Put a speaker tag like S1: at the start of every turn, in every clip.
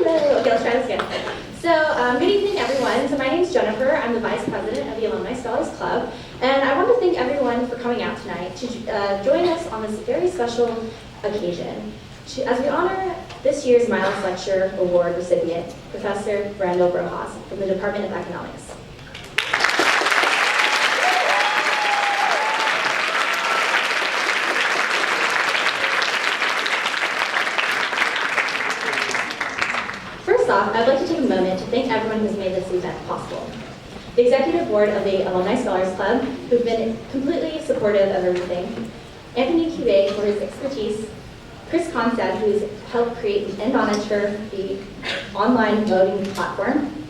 S1: Hello. Okay, let's try this again. So, good evening, everyone. So, my name is Jennifer. I'm the Vice President of the Alumni Scholars Club, and I want to thank everyone for coming out tonight to join us on this very special occasion as we honor this year's Miles Lecture Award recipient, Professor Randall Rowan from the Department of Economics. First off, I'd like to take a moment to thank everyone who's made this event possible. The Executive Board of the Alumni Scholars Club, who've been completely supportive of everything, Anthony QA for his expertise, Chris Constad, who's helped create and monitor the online voting platform,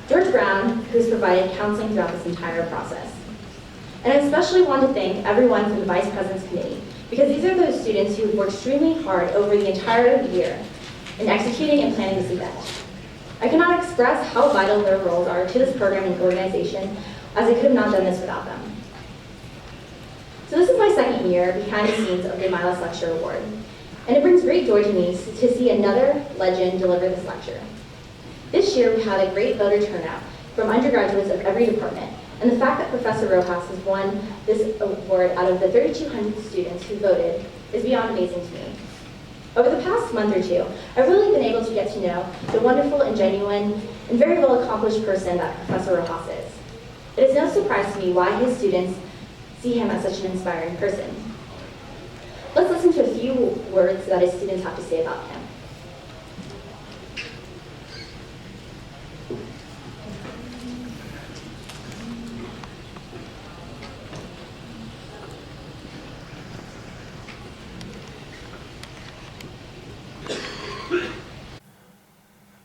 S1: George Brown, who's provided counseling throughout this entire process. And I especially want to thank everyone from the Vice President's Committee, because these are those students who worked extremely hard over the entire year in executing and planning this event. I cannot express how vital their roles are to this program and organization, as I could have not done this without them. So this is my second year behind the scenes of the Miles Lecture Award, and it brings great joy to me to see another legend deliver this lecture. This year we had a great voter turnout from undergraduates of every department, and the fact that Professor Rojas has won this award out of the 3,200 students who voted is beyond amazing to me. Over the past month or two, I've really been able to get to know the wonderful and genuine and very well accomplished person that Professor Rojas is. It is no surprise to me why his students see him as such an inspiring person. Let's listen to a few words that his students have to say about him.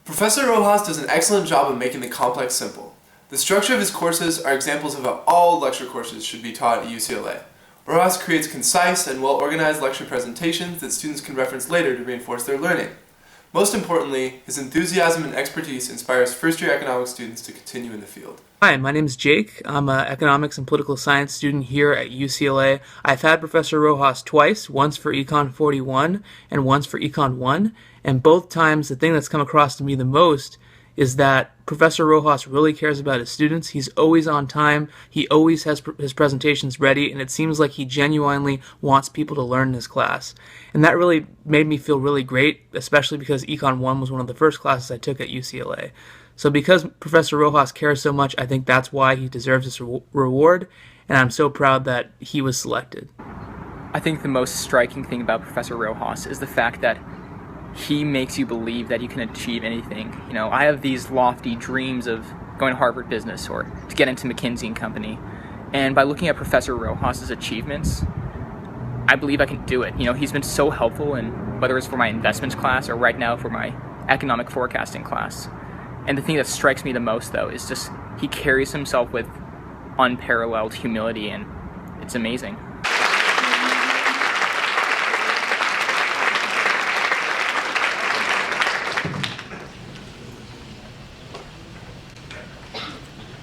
S2: Professor Rojas does an excellent job of making the complex simple. The structure of his courses are examples of how all lecture courses should be taught at UCLA. Rojas creates concise and well-organized lecture presentations that students can reference later to reinforce their learning. Most importantly, his enthusiasm and expertise inspires first-year economics students to continue in the field.
S3: Hi, my name is Jake. I'm an economics and political science student here at UCLA. I've had Professor Rojas twice, once for Econ 41 and once for Econ 1, and both times the thing that's come across to me the most is that Professor Rojas really cares about his students. He's always on time, he always has his presentations ready, and it seems like he genuinely wants people to learn in his class. And that really made me feel really great, especially because Econ 1 was one of the first classes I took at UCLA. So because Professor Rojas cares so much, I think that's why he deserves this reward, and I'm so proud that he was selected.
S4: I think the most striking thing about Professor Rojas is the fact that he makes you believe that you can achieve anything. You know, I have these lofty dreams of going to Harvard Business or to get into McKinsey & Company, and by looking at Professor Rojas's achievements, I believe I can do it. You know, he's been so helpful, in whether it's for my investments class or right now for my economic forecasting class. And the thing that strikes me the most, though, is just he carries himself with unparalleled humility, and it's amazing.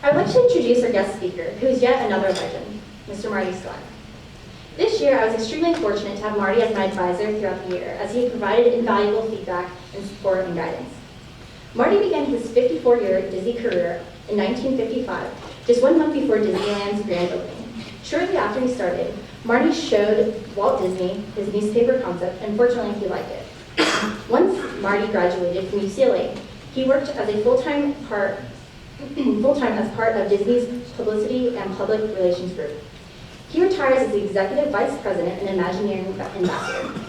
S1: I'd like to introduce our guest speaker, who is yet another legend, Mr. Marty Scott. This year, I was extremely fortunate to have Marty as my advisor throughout the year, as he provided invaluable feedback and support and guidance. Marty began his 54-year Disney career in 1955, just 1 month before Disneyland's grand opening. Shortly after he started, Marty showed Walt Disney his newspaper concept, and fortunately he liked it. Once Marty graduated from UCLA, he worked as a full-time as part of Disney's publicity and public relations group. He retires as the executive vice president and Imagineering ambassador.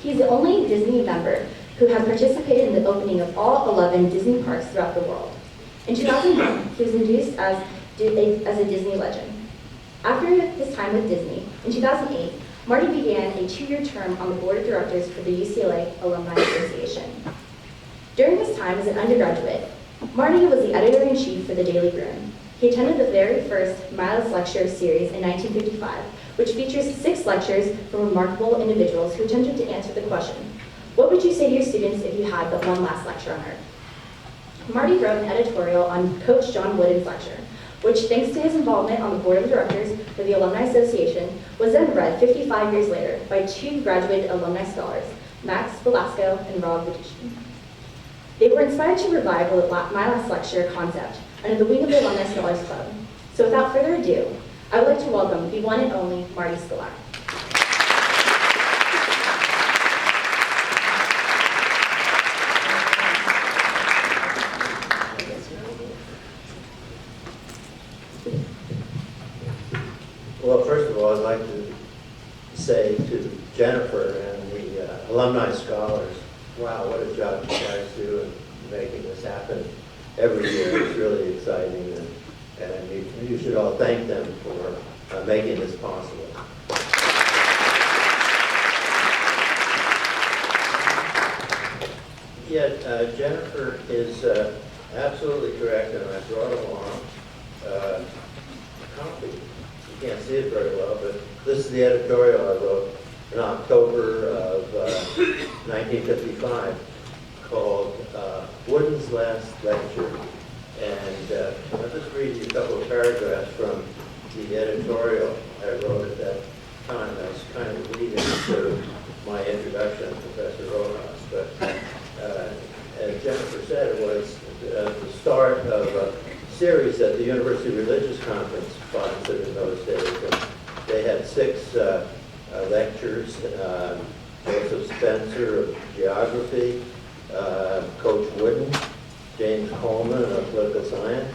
S1: He's the only Disney member who has participated in the opening of all 11 Disney parks throughout the world. In 2001, he was introduced as a Disney legend. After his time with Disney, in 2008, Marty began a 2-year term on the board of directors for the UCLA Alumni Association. During his time as an undergraduate, Marty was the editor-in-chief for the Daily Bruin. He attended the very first Miles Lecture series in 1955, which features 6 lectures from remarkable individuals who attempted to answer the question, what would you say to your students if you had but one last lecture on Earth? Marty wrote an editorial on Coach John Wooden's lecture, which, thanks to his involvement on the board of directors for the Alumni Association, was then read 55 years later by 2 graduated alumni scholars, Max Velasco and Rob Vitici. They were inspired to revive my last lecture concept under the wing of the Alumni Scholars Club. So without further ado, I would like to welcome the one and only Marty Scott.
S5: Well, first of all, I'd like to say to Jennifer and the Alumni Scholars, wow, what a job you guys do in making this happen every year. It's really exciting, and you should all thank them for making this possible. Yeah, Jennifer is absolutely correct, and I brought along a copy. You can't see it very well, but this is the editorial I wrote in October of 1955 called Wooden's Last Lecture. And I'll just read you a couple of paragraphs from the editorial I wrote at that time. I was kind of leading to my introduction to Professor Rojas. But as Jennifer said, it was the start of a series that the University Religious Conference sponsored in those days. And they had 6 lectures. Joseph Spencer of geography, Coach Wooden, James Coleman of political science,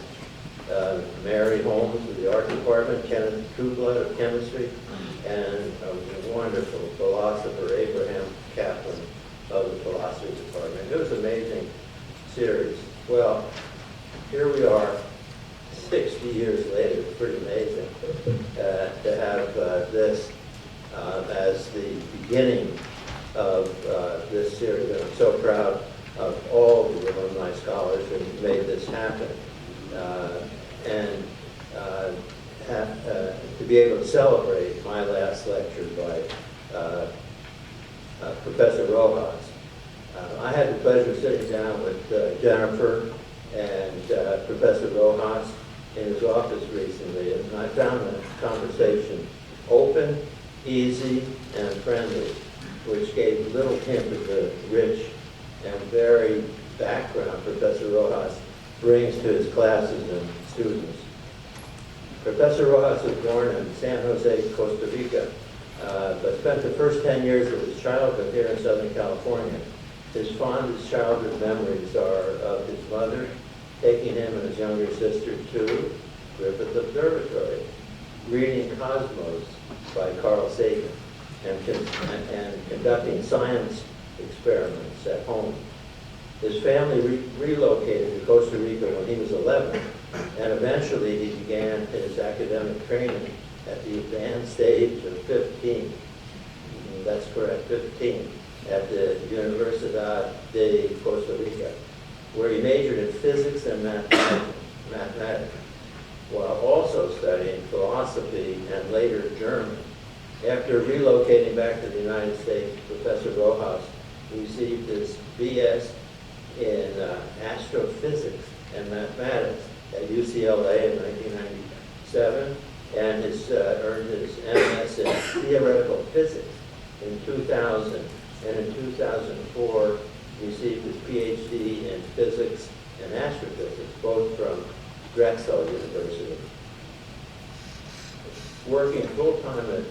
S5: Mary Holmes of the art department, Kenneth Trueblood of chemistry, and a wonderful philosopher, Abraham Kaplan of the philosophy department. It was an amazing series. Well, here we are 60 years later. It's pretty amazing to have this as the beginning of this series. And I'm so proud of all the alumni scholars who made this happen. To be able to celebrate my last lecture by Professor Rojas. I had the pleasure of sitting down with Jennifer and Professor Rojas in his office recently, and I found the conversation open, easy, and friendly, which gave little hint of the rich and varied background Professor Rojas brings to his classes and students. Professor Rojas was born in San Jose, Costa Rica, but spent the first 10 years of his childhood here in Southern California. His fondest childhood memories are of his mother taking him and his younger sister to Griffith Observatory, reading Cosmos by Carl Sagan, and conducting science experiments at home. His family relocated to Costa Rica when he was 11, and eventually he began his academic training at the advanced age of 15. That's correct, 15, at the Universidad de Costa Rica, where he majored in physics and mathematics, while also studying philosophy and later German. After relocating back to the United States, Professor Rojas received his B.S. in astrophysics and mathematics at UCLA in 1997, and earned his M.S. in theoretical physics in 2000, and in 2004 received his Ph.D. in physics and astrophysics, both from Drexel University. Working full-time at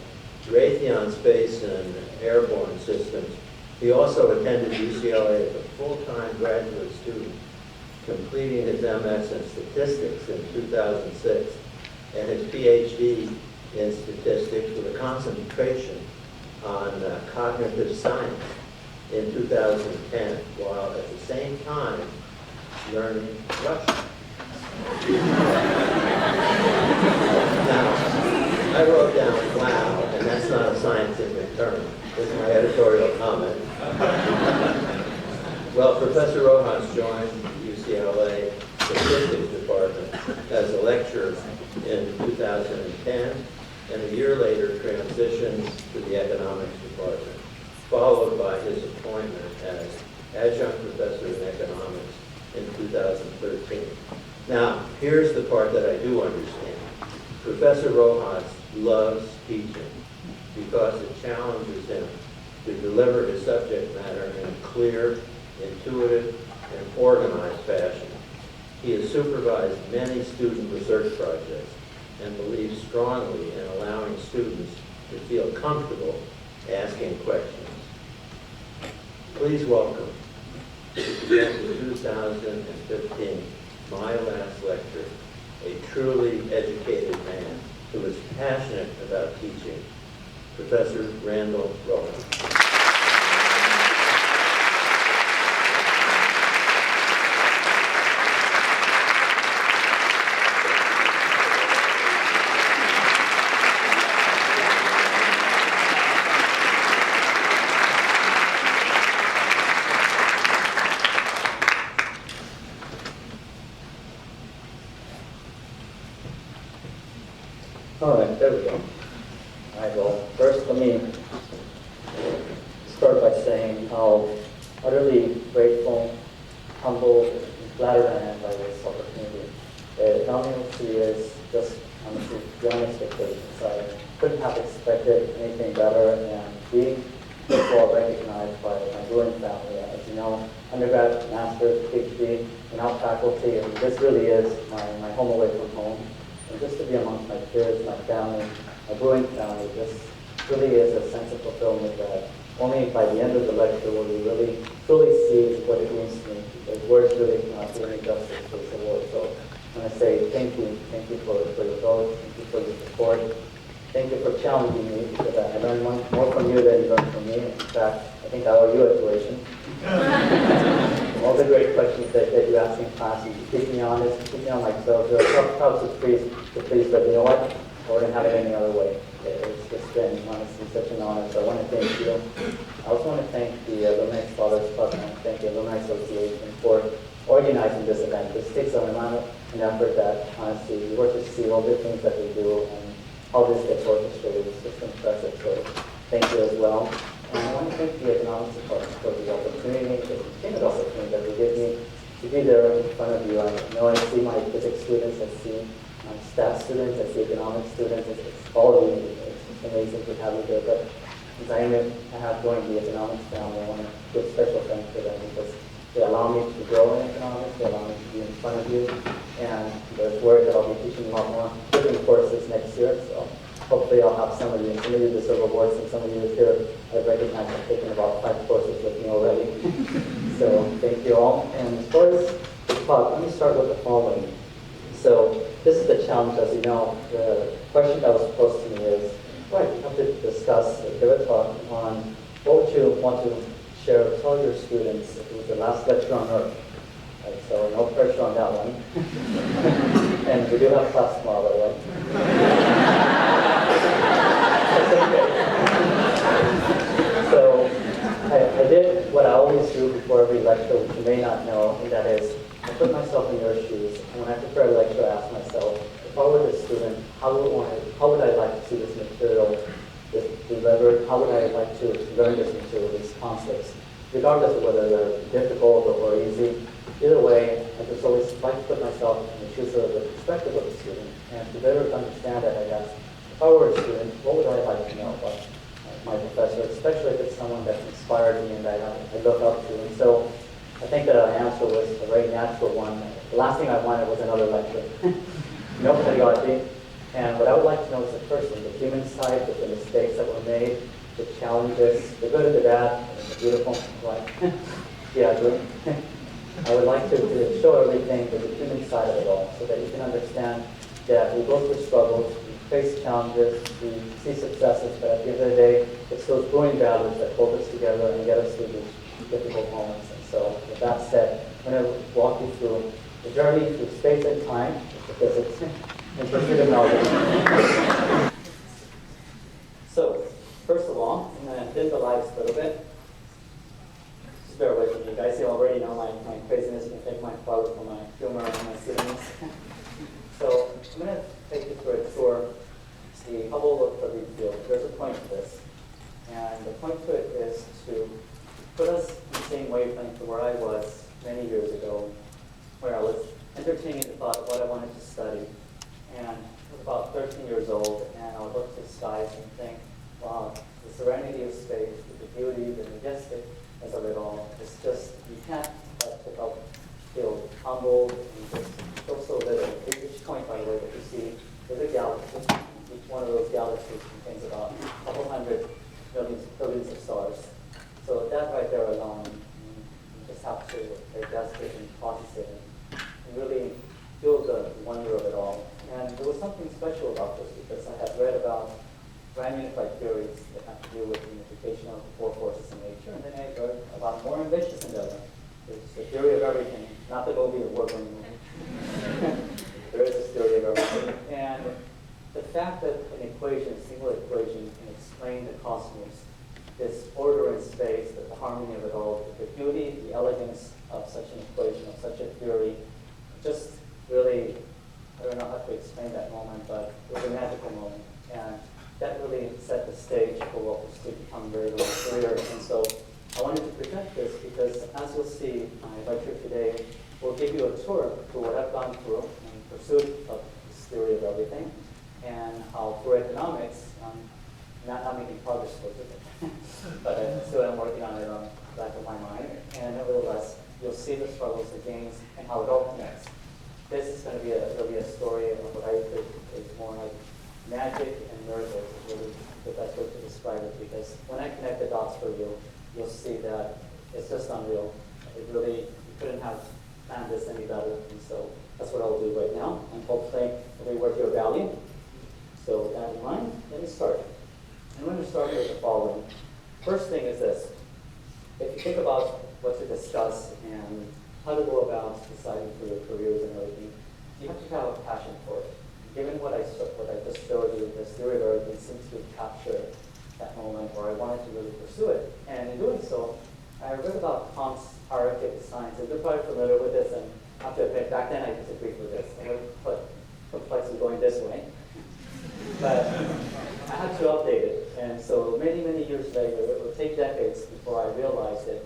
S5: Raytheon Space and Airborne Systems, he also attended UCLA as a full-time graduate student, completing his MS in statistics in 2006 and his PhD in statistics with a concentration on cognitive science in 2010, while at the same time learning Russian. Now, I wrote down wow, and that's not a scientific term. It's my editorial comment. Well, Professor Rojas joined UCLA Statistics Department as a lecturer in 2010, and a year later transitioned to the Economics Department, followed by his appointment as adjunct professor in economics in 2013. Now, here's the part that I do understand. Professor Rojas loves teaching because it challenges him to deliver his subject matter in a clear, intuitive, and organized fashion. He has supervised many student research projects and believes strongly in allowing students to feel comfortable asking questions. Please welcome to present the 2015 My Last Lecture, a truly educated man who is passionate about teaching, Professor Randall Rowan.
S6: All right, there we go. All right, well, first let me start by saying how utterly grateful, humble, and flattered I am by this opportunity. Not only is just honestly beyond expectations. I couldn't have expected anything better, and being first of all recognized by my growing family. As you know, undergrad, master's, PhD, and now faculty, and this really is my home away from home. And just to be amongst my peers, my family, my growing family, this really is a sense of fulfillment that only by the end of the lecture will you really truly see what it means to me. Because words really cannot do any justice to this award. So I'm going to say thank you for your vote, thank you for your support, thank you for challenging me, because I learned more from you than you learned from me. In fact, I think I owe you a tuition. All the great questions that you asked in class, you keep me honest, keep me on my toes. There are tough to please, but you know what? I wouldn't have it any other way. It's just been honestly such an honor. So I want to thank you. I also want to thank the Alumni Scholars Club and thank the Alumni Association for organizing this event. This takes an amount of an effort that honestly you work to see all the things that we do and how this gets orchestrated. It's just impressive. So thank you as well. And I want to thank the economics department for the opportunity, the continued opportunity that they give me to be there in front of you. I know I see my physics students, I see my staff students, I see economics students. It's all of you. It's amazing to have you there. But since I have joined the economics family, I want to give special thanks to them because they allow me to grow in economics, they allow me to be in front of you, and there's word that I'll be teaching a lot more different courses next year. So hopefully I'll have some of you deserve awards, and some of you here I recognize I've taken about 5 courses with me already. So thank you all. And as far as the talk, let me start with the following. So this is the challenge, as you know. The question that was posed to me is, right, you have to discuss, give a talk on what would you want to share, tell your students. It was the last lecture on Earth. Right, so no pressure on that one. And we do have class tomorrow, by the way. So I did what I always do before every lecture, which you may not know, and that is I put myself in your shoes, and when I prepare a lecture, I ask myself, if I were the student, how would I like to see this material delivered? How would I like to learn this material, these concepts? Regardless of whether they're difficult or easy, either way, I just always like to put myself in the shoes of the perspective of the student, and to better understand that, I guess, if I were a student, what would I like to know about my professor, especially if it's someone that inspired me and that I look up to. And so I think the answer was a very natural one. The last thing I wanted was another lecture. No pedagogy. And what I would like to know is the person, the human side, with the mistakes that were made, the challenges, the good and the bad, and the beautiful, like, yeah, good. I would like to show everything with the human side of it all, so that you can understand that we go through struggles, we face challenges, we see successes, but at the end of the day, it's those growing values that hold us together and get us through these difficult moments. And so, with that said, I'm going to walk you through the journey through space and time, because it's interested in knowledge. So, first of all, I'm going to dim the lights a little bit. Just bear with me, you guys. You already know my craziness. You can thank my father for my humor and my silliness. So, I'm going to take you through a tour, the Hubble of the field. There's a point to this. And the point to it is to put us in the same wavelength to where I was many years ago, where I was entertaining the thought of what I wanted to study. And I was about 13 years old, and I would look to the skies and think, wow, the serenity of space, the beauty, the majestic of it all. It's just, you can't to help feel humbled and just feel so little. Each point, by the way, that you see is a galaxy. Each one of those galaxies contains about a couple hundred billions of stars. So that right there alone, you just have to digest it and process it and really feel the wonder of it all. And there was something special about this because I had read about grand unified theories that have to do with the unification of the four forces in nature, and then I read about more ambitious endeavor. It's the theory of everything, not the movie, the award-winning movie. There is this theory of everything. And the fact that an equation, a single equation, can explain the cosmos, this order in space, the harmony of it all, the beauty, the elegance of such an equation, of such a theory, just really, I don't know how to explain that moment, but it was a magical moment. And that really set the stage for what was to become very, very clear. And so I wanted to present this because, as you'll see, my lecture today will give you a tour through what I've gone through in pursuit of this theory of everything, and how through economics, not making progress towards it, but still I'm working on it on the back of my mind. And nevertheless, you'll see the struggles, the gains, and how it all connects. This is going to be really a story of what I think is more like magic and miracles is really the best way to describe it, because when I connect the dots for you, you'll see that it's just unreal. It really, you couldn't have planned this any better, and so that's what I'll do right now, and hopefully it'll be worth your value. So with that in mind, let me start. I'm going to start with the following. First thing is this. If you think about what to discuss and how to go about deciding for your careers and everything, you have to have a passion for it. Given what I just showed you, this theory of everything seems to capture that moment where I wanted to really pursue it. And in doing so, I read about Comte's hierarchy of science. And you're probably familiar with this, and I have to admit, back then I disagreed with this. I would put complexity going this way. But I had to update it. And so many, many years later, it would take decades before I realized it.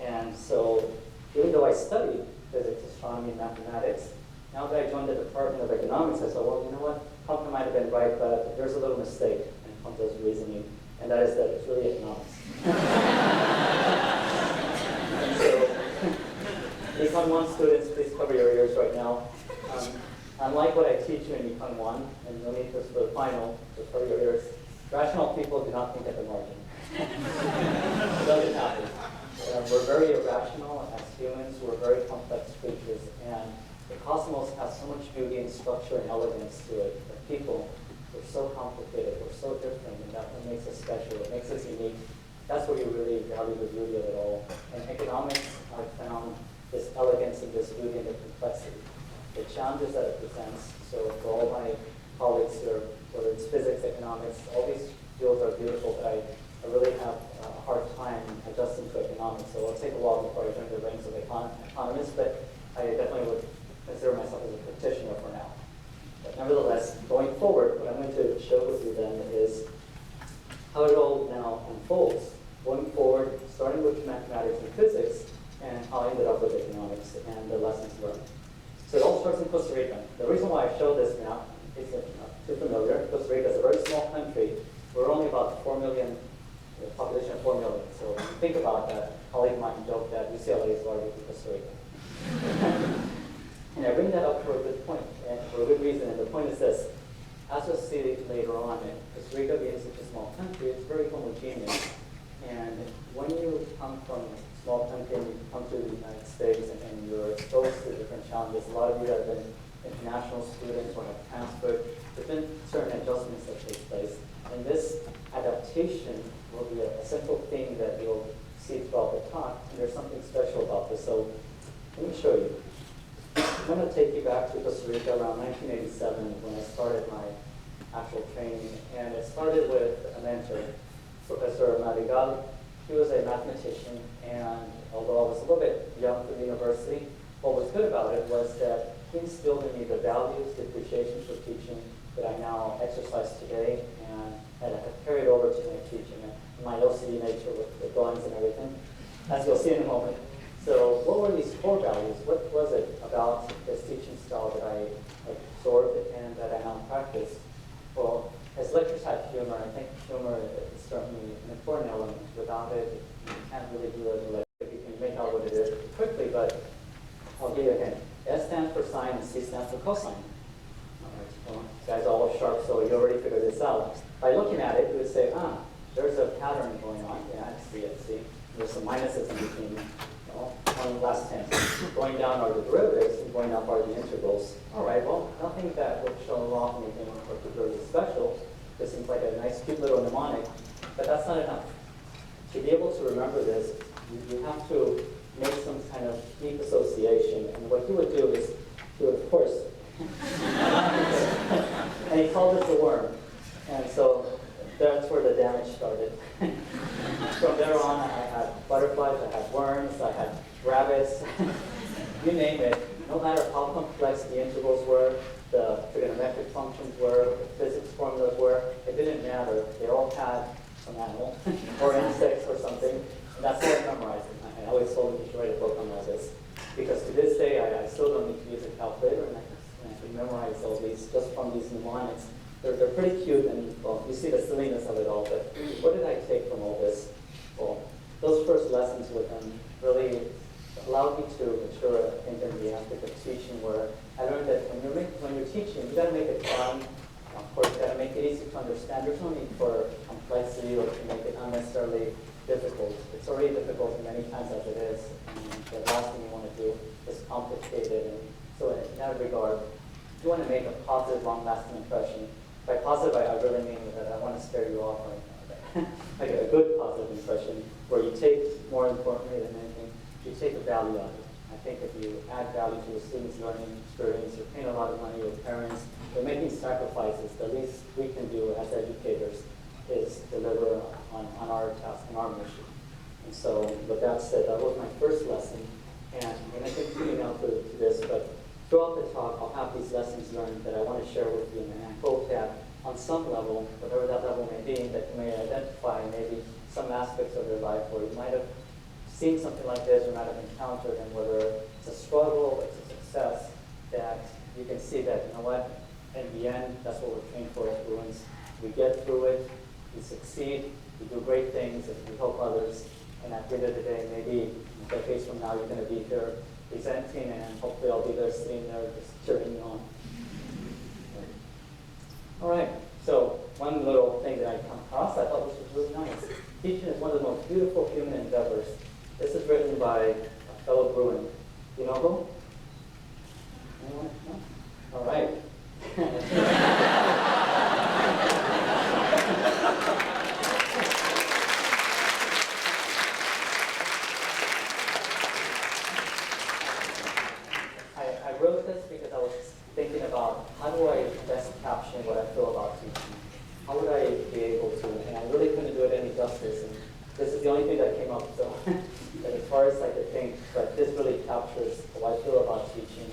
S6: And so even though I studied physics, astronomy, and mathematics, now that I joined the Department of Economics, I thought, well, you know what? Comte might have been right, but there's a little mistake in Comte's reasoning, and that is that it's really economics. And so, Econ 1 students, please cover your ears right now. Unlike what I teach you in Econ 1, and no need for the final, so cover your ears, rational people do not think at the margin. It doesn't happen. We're very irrational as humans. We're very complex creatures, and the cosmos has so much beauty and structure and elegance to it. But people, we're so complicated, we're so different, and that's what makes us special. It makes us unique. That's where you really value the beauty of it all. In economics, I've found this elegance and this beauty and the complexity, the challenges that it presents. So for all my colleagues here, whether it's physics, economics, all these fields are beautiful, but I really have a hard time adjusting to economics. So it'll take a while before I join the ranks of economists, but I definitely would consider myself as a practitioner for now. But nevertheless, going forward, what I'm going to show with you then is how it all now unfolds. Going forward, starting with mathematics and physics, and how I ended up with economics and the lessons learned. So it all starts in Costa Rica. The reason why I show this map is not too familiar. Costa Rica is a very small country. We're only about 4 million, a population of 4 million. So when you think about that, a colleague might joke that UCLA is larger than Costa Rica. And I bring that up for a good point, and for a good reason. And the point is this. As you'll see later on, Costa Rica being such a small country, it's very homogeneous. And when you come from a small country and you come to the United States and you're exposed to different challenges, a lot of you have been international students or have transferred, there's been certain adjustments that take place. And this adaptation will be a central theme that you'll see throughout the talk. And there's something special about this. So let me show you. I'm going to take you back to Costa Rica around 1987 when I started my actual training. And it started with a mentor, Professor Madrigal. He was a mathematician, and although I was a little bit young for the university, what was good about it was that he instilled in me the values, the appreciation for teaching that I now exercise today, and that I have carried over to my teaching and my OCD nature with the drawings and everything, as you'll see in a moment. So what were these core values? What was it about this teaching style that I absorbed and that I now practice? Well, his lectures had humor. I think humor is certainly an important element. Without it, you can't really do a lecture. You can make out what it is quickly, but minus c stands for cosine. All right, well, you guys are all sharp, so you already figured this out. By looking at it, you would say, there's a pattern going on. Yeah, I see it, see? There's some minuses in between. One last 10. Going down are the derivatives, and going up are the integrals. All right, well, nothing that would show off anything particularly special. This seems like a nice, cute little mnemonic, but that's not enough. To be able to remember this, you have to make some kind of deep association. And what he would do is, he would, of course, and he called it the worm. And so that's where the damage started. From there on, I had butterflies, I had worms, I had rabbits, you name it. No matter how complex the integrals were, the trigonometric functions were, the physics formulas were, it didn't matter. They all had some animal or insects or something. And that's how I memorized it. I always told him he should write a book on all this. Because to this day, I still don't need to use a calculator, and I can memorize all these just from these mnemonics. They're pretty cute, and well, you see the silliness of it all, but what did I take from all this? Well, those first lessons with him really allowed me to mature, I think, in the aspect of teaching, where I learned that when you're teaching, you gotta make it fun. Of course, you gotta make it easy to understand. There's no need for complexity or to make it unnecessarily difficult. It's already difficult many times as it is, and the last thing you want to do is complicate it. And so in that regard, you want to make a positive, long-lasting impression. By positive, I really mean that I want to scare you off, like a good positive impression, where you take, more importantly than anything, you take the value out of it. I think if you add value to the student's learning experience, you're paying a lot of money, your parents, you're making sacrifices. The least we can do as educators is deliver on our task and our mission. And so, with that said, that was my first lesson, and I'm going to continue now to this, but throughout the talk, I'll have these lessons learned that I want to share with you, and I hope that on some level, whatever that level may be, that you may identify maybe some aspects of your life where you might have seen something like this or might have encountered, and whether it's a struggle or it's a success, that you can see that, you know what, in the end, that's what we're trained for as Bruins. We get through it, we succeed, we do great things, and we help others, and at the end of the day, maybe decades from now, you're going to be here presenting, and hopefully I'll be there sitting there just cheering you on. All right, so one little thing that I come across I thought this was really nice. Teaching is one of the most beautiful human endeavors. This is written by a fellow Bruin. You know who? Anyone? No? All right. I wrote this because I was thinking about how do I best capture what I feel about teaching? How would I be able to? And I really couldn't do it any justice. And this is the only thing that came up, so as far as I could think, but this really captures how I feel about teaching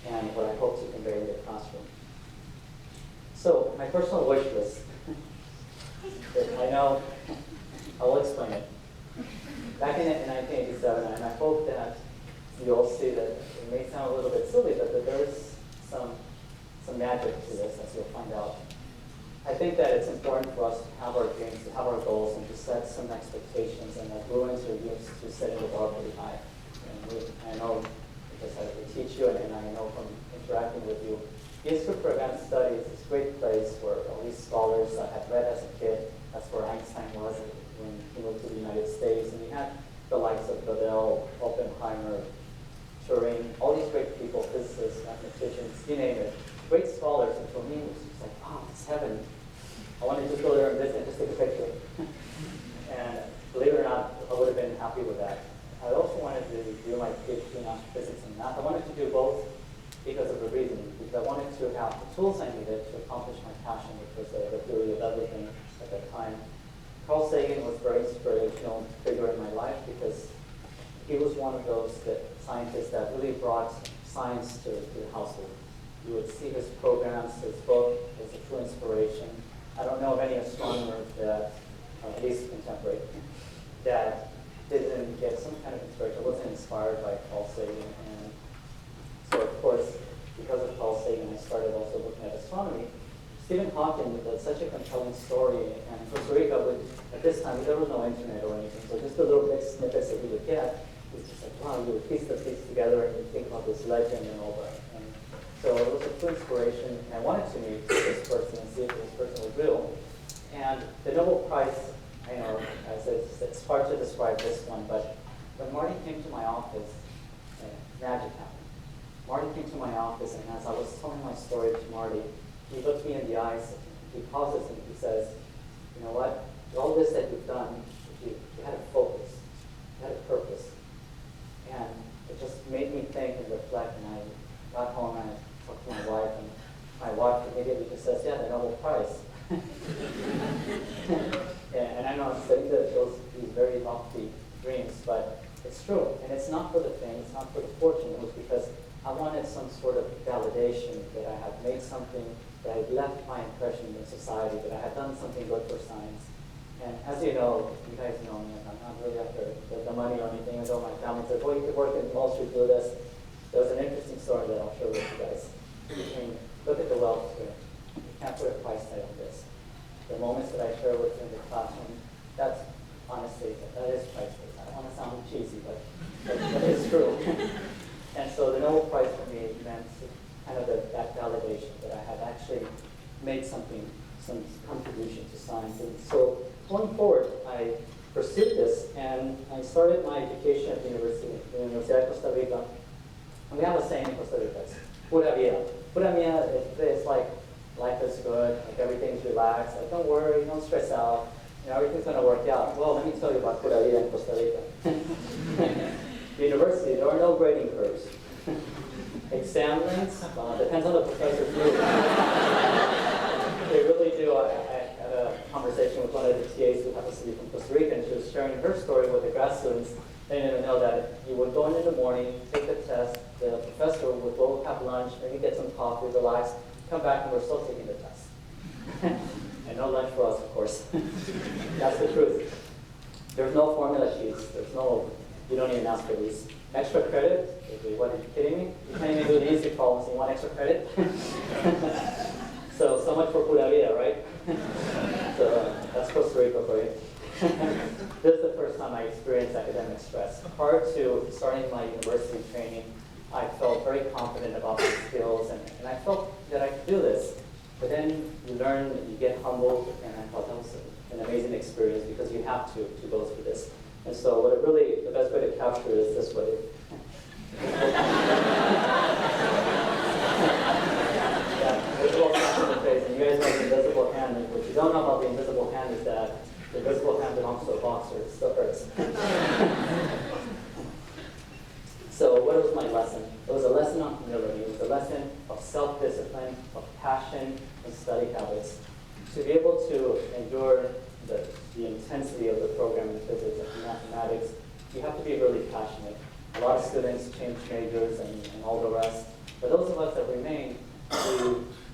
S6: and what I hope to convey in the classroom. So my personal wish list. I know, I will explain it. Back in 1987, and I hope that you all see that it may sound a little bit silly, but that there is some magic to this, as you'll find out. I think that it's important for us to have our dreams, to have our goals, and to set some expectations, and that Bruins are used to setting the bar pretty high. And I know, because I teach you, and I know from interacting with you, the Institute for Advanced Studies is a great place where all these scholars I had read as a kid. That's where Einstein was when he moved to the United States, and we had the likes of Gödel, Oppenheimer, Turing, all these great people, physicists, mathematicians, you name it, great scholars. And for me, it was just like, wow, it's heaven. I wanted to just go there and visit and just take a picture. And believe it or not, I would have been happy with that. I also wanted to do my PhD in astrophysics and math. I wanted to do both because of the reasoning, because I wanted to have the tools I needed to accomplish my passion, which was the theory of everything at that time. Carl Sagan was a very inspirational figure in my life because he was one of those scientists that really brought science to the household. You would see his programs, his book, as a true inspiration. I don't know of any astronomer that, at least contemporary, that didn't get some kind of inspiration, wasn't inspired by Carl Sagan. And so, of course, because of Carl Sagan, I started also looking at astronomy. Stephen Hawking was such a compelling story, and in Costa Rica, at this time, there was no internet or anything, so just the little bit snippets that we would get, it's just like, wow, you would piece the piece together and you think about this legend and all that. And So it was a true inspiration, and I wanted to meet this person and see if this person was real. And the Nobel Prize, I know, as it's hard to describe this one, but when Marty came to my office, magic happened. Marty came to my office, and as I was telling my story to Marty, he looked me in the eyes, he pauses, and he says, you know what, all this that you've done, you had a focus, you had a purpose. And it just made me think and reflect, and I got home and I talked to my wife, and my wife immediately just says, yeah, the Nobel Prize. Yeah, and I know I'm saying these very lofty dreams, but it's true. And it's not for the fame, it's not for the fortune. It was because I wanted some sort of validation that I had made something, that I had left my impression in society, that I had done something good for science. And as you know, you guys know me, I'm not really after the money or anything, although my family said, well, you could work in Wall Street, do this. There was an interesting story that I'll share with you guys. I mean, look at the wealth here. You can't put a price tag on this. The moments that I share with you in the classroom, that's honestly, that is priceless. I don't want to sound cheesy, but that is true. And so the Nobel Prize for me meant kind of that validation that I had actually made something, some contribution to science. And so going forward, I pursued this, and I started my education at the Universidad de Costa Rica. And we have a saying in Costa Rica, it's pura vida. Pura vida, it's like life is good, like everything's relaxed, like don't worry, don't stress out, you know, everything's going to work out. Well, let me tell you about pura vida in Costa Rica. The university, there are no grading curves. Exam lengths, depends on the professor's mood. They really do. I had a conversation with one of the TAs who happens to be from Costa Rica, and she was sharing her story with the grad students. They didn't even know that you would go in the morning, take the test, the professor would go have lunch, maybe get some coffee, relax, come back, and we're still taking the test. And no lunch for us, of course. That's the truth. There's no formula sheets. There's no, you don't even ask for these. Extra credit? What, are you kidding me? You can't even do the easy problems, you want extra credit? So much for pura vida, right? So that's Costa Rica for you. This is the first time I experienced academic stress. Prior to starting my university training, I felt very confident about my skills, and I felt that I could do this. But then you learn, you get humbled, and I thought that was an amazing experience because you have to go through this. And so what it really, the best way to capture it is this way. Invisible hand in the face, and you guys know the invisible hand. And what you don't know about the invisible hand is that the invisible hand belongs to a boxer. It still hurts. So what was my lesson? It was a lesson on humility. It was a lesson of self-discipline, of passion, and study habits. To be able to endure the intensity of the program in physics and mathematics, you have to be really passionate. A lot of students change majors and all the rest. But those of us that remain,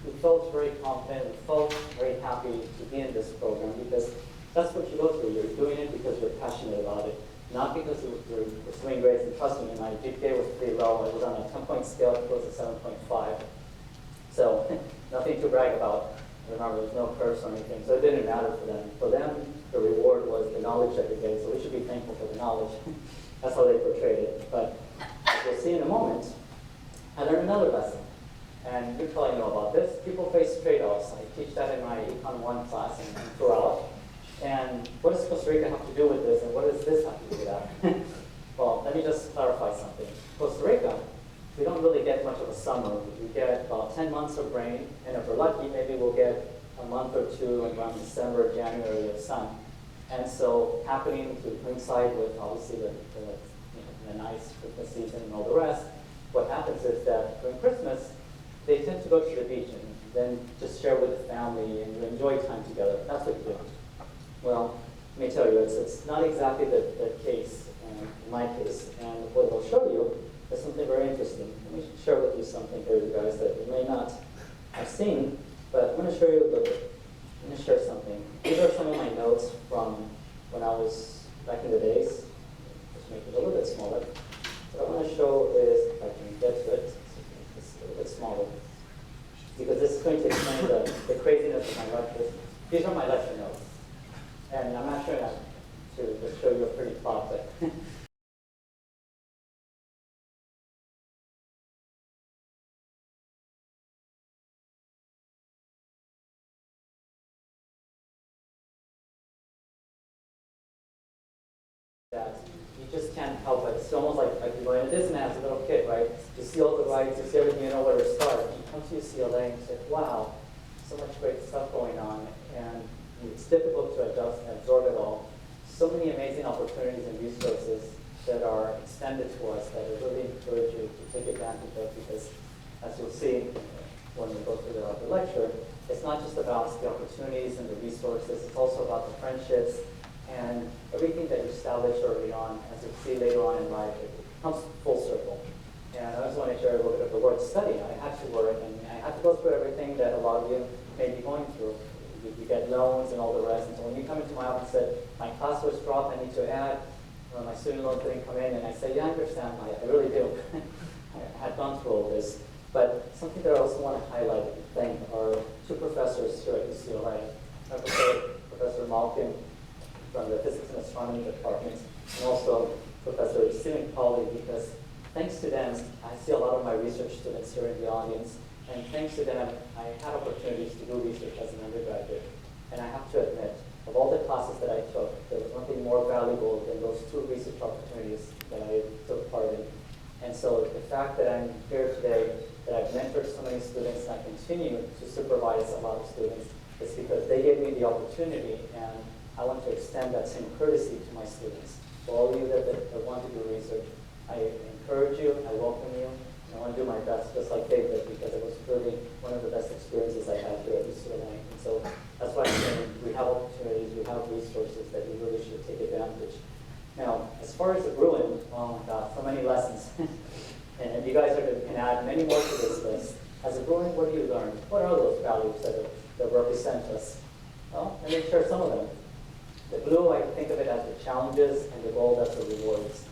S6: we felt very confident, we felt very happy to be in this program because that's what you go through. You're doing it because you're passionate about it, not because you're pursuing grades. And trust me, my GPA was pretty low. It was on a 10-point scale, it was a 7.5. So nothing to brag about. Remember, there's no curse or anything, so it didn't matter for them. For them, the reward was the knowledge that they gave, so we should be thankful for the knowledge. That's how they portrayed it. But as we'll see in a moment, I learned another lesson. And you probably know about this. People face trade-offs. I teach that in my Econ 1 class and throughout. And what does Costa Rica have to do with this, and what does this have to do with that? Well, let me just clarify something. Costa Rica, we don't really get much of a summer. We get about 10 months of rain, and if we're lucky, maybe we'll get a month or two around December, January of sun. And so happening to coincide with obviously the nice Christmas season and all the rest, what happens is that during Christmas, they tend to go to the beach and then just share with the family and you enjoy time together. That's what you do. Well, let me tell you, it's not exactly the case in my case. And what I'll show you is something very interesting. Let me share with you something here, you guys, that you may not have seen, but I'm going to show you a little bit. I'm going to share something. These are some of my notes from when I was back in the days. Just make it a little bit smaller. What I want to show is, if I can get to it, it's a little bit smaller, because this is going to explain the craziness of my lectures. These are my lecture notes. And I'm not sure to just show you a pretty plot, but it's almost like you're going to Disney as a little kid, right? You see all the rides, you see everything, you know where to start. You come to UCLA and you say, wow, so much great stuff going on, and it's difficult to adjust and absorb it all. So many amazing opportunities and resources that are extended to us that I really encourage you to take advantage of, because as you'll see when we go through the lecture, it's not just about the opportunities and the resources, it's also about the friendships and everything that you establish early on. As you'll see later on in life, it comes full circle. And I just want to share a little bit of the word study. I had to work, and I had to go through everything that a lot of you may be going through. You get loans and all the rest, and so when you come into my office and said, my class was dropped, I need to add, my student loan didn't come in, and I said, yeah, I understand, I really do. I had gone through all this. But something that I also want to highlight and thank are two professors here at UCLA. Professor Malkin from the Physics and Astronomy Department, and also Professor Stephen Pauly, because thanks to them, I see a lot of my research students here in the audience, and thanks to them, I had opportunities to do research as an undergraduate. And I have to admit, of all the classes that I took, there was nothing more valuable than those two research opportunities that I took part in. And so the fact that I'm here today, that I've mentored so many students, and I continue to supervise a lot of students, is because they gave me the opportunity, and I want to extend that same courtesy to my students. For all of you that want to do research, I encourage you, I welcome you, and I want to do my best, just like they did, because it was really one of the best experiences I had here at UCLA. And so that's why I'm saying we have opportunities, we have resources that we really should take advantage. Now, as far as the Bruin, oh my God, so many lessons. And you guys can add many more to this list. As a Bruin, what do you learn? What are those values that represent us? Well, let me share some of them. The blue, I think of it as the challenges, and the gold as the rewards.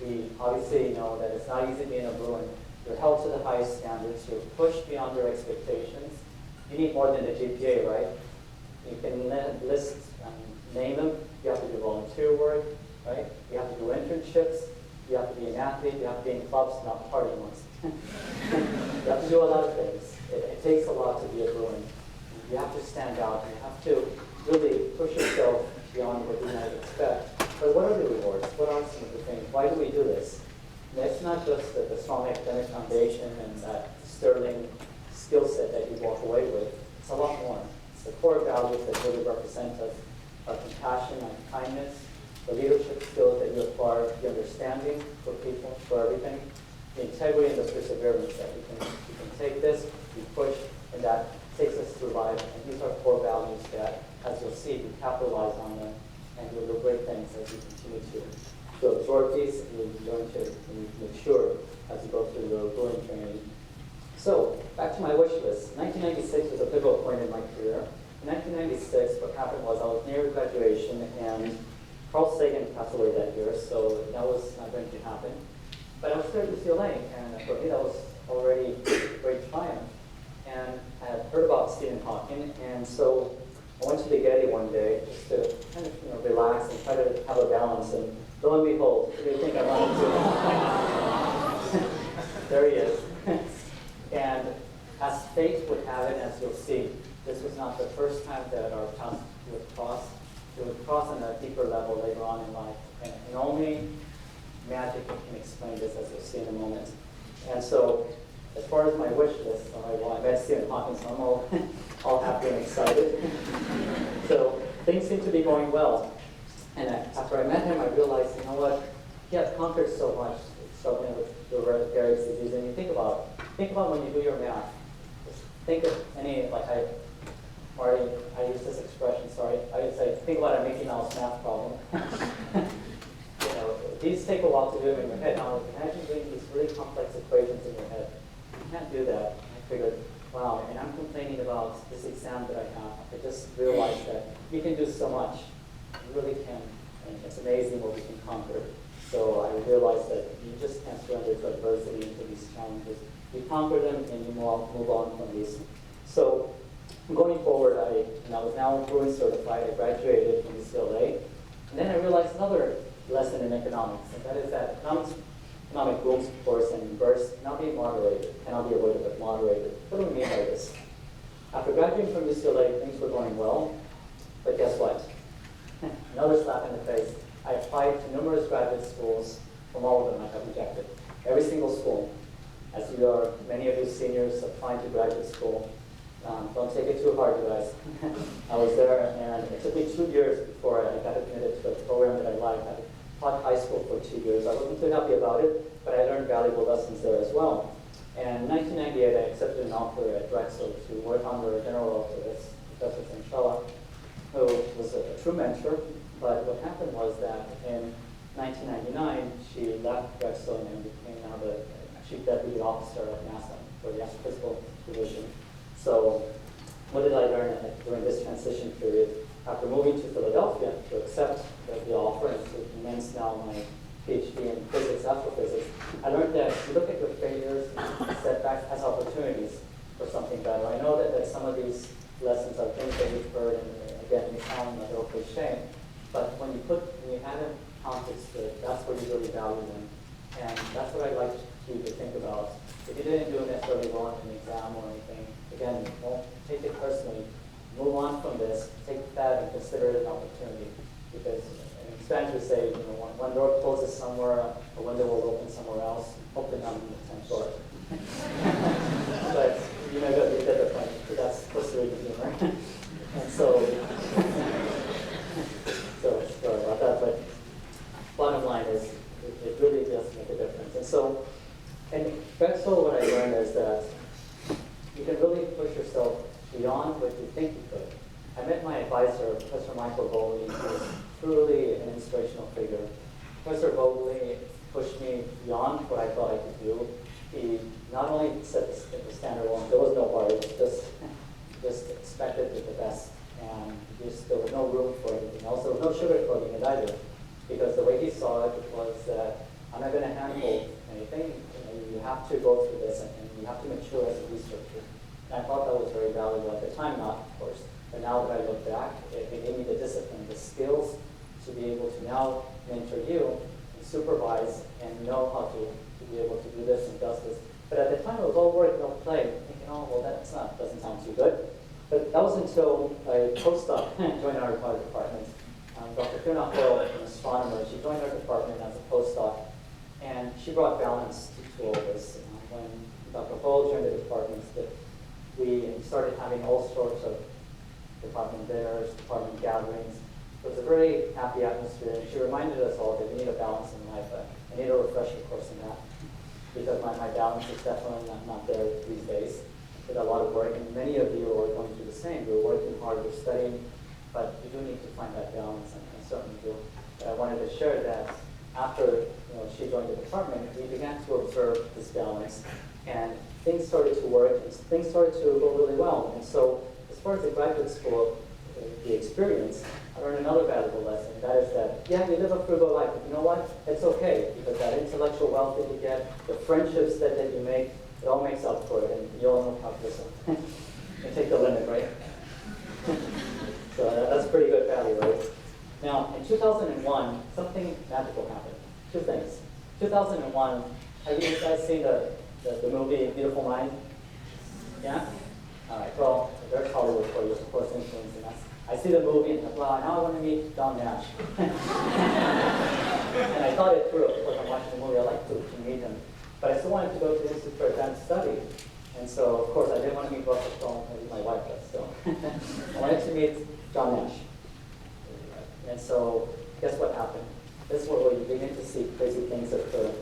S6: We obviously know that it's not easy being a Bruin. You're held to the highest standards. You're pushed beyond your expectations. You need more than the GPA, right? You can name them. You have to do volunteer work, right? You have to do internships. You have to be an athlete. You have to be in clubs, not party ones. You have to do a lot of things. It takes a lot to be a Bruin. You have to stand out. You have to really push yourself beyond what you might expect. But what are the rewards? What are some of the things? Why do we do this? And it's not just the strong academic foundation and that sterling skill set that you walk away with. It's a lot more. It's the core values that really represent us, our compassion and kindness, the leadership skills that you acquire, the understanding for people, for everything, the integrity and the perseverance that you can take this, you push, and that takes us through life. And these are core values that, as you'll see, you capitalize on them, and you'll do great things as you continue to absorb these, and you learn to mature as you go through your growing training. So, back to my wish list. 1996 was a pivotal point in my career. In 1996, what happened was I was near graduation, and Carl Sagan passed away that year, so that was not going to happen. But I was still at UCLA, and for me that was already a great triumph. And I had heard about Stephen Hawking, and so I went to the Getty one day just to kind of relax and try to have a balance. And lo and behold, who do you think I run into? There he is. And as fate would have it, as you'll see, this was not the first time that our paths would cross. It would cross on a deeper level later on in life. And only magic can explain this, as you'll see in a moment. And so, as far as my wish list, well, I met Stephen Hawking, so I'm all happy and excited. So things seem to be going well. And after I met him, I realized, you know what? He had conquered so much, struggling with the Barrett's disease. And you think about when you do your math. Just think of any, Marty, I use this expression, sorry. I would say, think about a Mickey Mouse math problem. These take a while to do in your head. Now, imagine doing these really complex equations in your head. You can't do that. I figured, wow, and I'm complaining about this exam that I have. I just realized that you can do so much. You really can. And it's amazing what we can conquer. So I realized that you just can't surrender to adversity and to these challenges. You conquer them and you move on from these. So going forward, I was now Bruin certified. I graduated from UCLA. And then I realized another lesson in economics, and that is that economic booms, of course, and bursts cannot be moderated, cannot be avoided, but moderated. What do we mean by this? After graduating from UCLA, things were going well, but guess what? Another slap in the face. I applied to numerous graduate schools, from all of them, I got rejected. Every single school. As you are, many of you seniors applying to graduate school, don't take it too hard, you guys. I was there, and it took me 2 years before I got admitted to a program that I liked. I taught high school for 2 years. I wasn't too happy about it, but I learned valuable lessons there as well. And in 1998, I accepted an offer at Drexel to work under a general relativist, Professor Sanchella, who was a true mentor. But what happened was that in 1999, she left Drexel and became now the chief deputy officer at NASA for the astrophysical division. So what did I learn during this transition period? After moving to Philadelphia to accept the offer and to commence now my PhD in physics, astrophysics, I learned that you look at your failures and setbacks as opportunities for something better. I know that some of these lessons are things that you've heard, and again, you sound a little cliche, but when you have them context, that's where you really value them. And that's what I'd like you to think about. If you didn't do necessarily well in an exam or anything, again, don't take it personally. Move on from this, take that and consider it an opportunity. Because in Spanish we say, one door closes somewhere, a window will open somewhere else, hopefully not in the 10th door. But you get the point. That's Costa Rican humor. And so sorry about that, but bottom line is, it really does make a difference. And so, in Drexel, what I learned is that you can really push yourself beyond what you think you could. I met my advisor, Professor Michael Bowley, who was truly an inspirational figure. Professor Bowley pushed me beyond what I thought I could do. He not only set the standard one, there was no bar, it was just expected the best. And there was no room for anything else. There was no sugarcoating it either. Because the way he saw it was that I'm not going to handhold anything. You have to go through this and you have to mature as a researcher. And I thought that was very valuable at the time, not of course. But now that I look back, it gave me the discipline, the skills to be able to now mentor you and supervise and know how to be able to do this and does this. But at the time, it was all work, no play. Thinking, oh, well, doesn't sound too good. But that was until a postdoc joined our department. Dr. Fiona Hoyle, an astronomer, she joined our department as a postdoc, and she brought balance to all this. When Dr. Hoyle joined the department, we started having all sorts of department dinners, department gatherings. It was a very happy atmosphere, and she reminded us all that we need a balance in life. I need a refresher course in that, because my balance is definitely not there these days. With a lot of work, and many of you are going through the same. We're working hard, we're studying, but you do need to find that balance, and I certainly do. But I wanted to share that after she joined the department, we began to observe this balance, and things started to work, and things started to go really well. And so, as far as the graduate school, the experience, I learned another valuable lesson. That is that, yeah, you live a frugal life, but you know what? It's okay, because that intellectual wealth that you get, the friendships that you make, it all makes up for it, and you all know calculus. You take the limit, right? So that's pretty good value, right? Now, in 2001, something magical happened. Two things. 2001, have you guys seen the movie Beautiful Mind? Yeah? All right, well, there's Hollywood for you, of course, influencing us. I see the movie and I thought, now I want to meet John Nash. And I thought it through. Of course, I'm watching the movie, I like to meet him. But I still wanted to go to the Institute for Advanced Study. And so, of course, I didn't want to meet Russell Stone, maybe my wife does, so. I wanted to meet John Nash. And so, guess what happened? This is where we begin to see crazy things occur.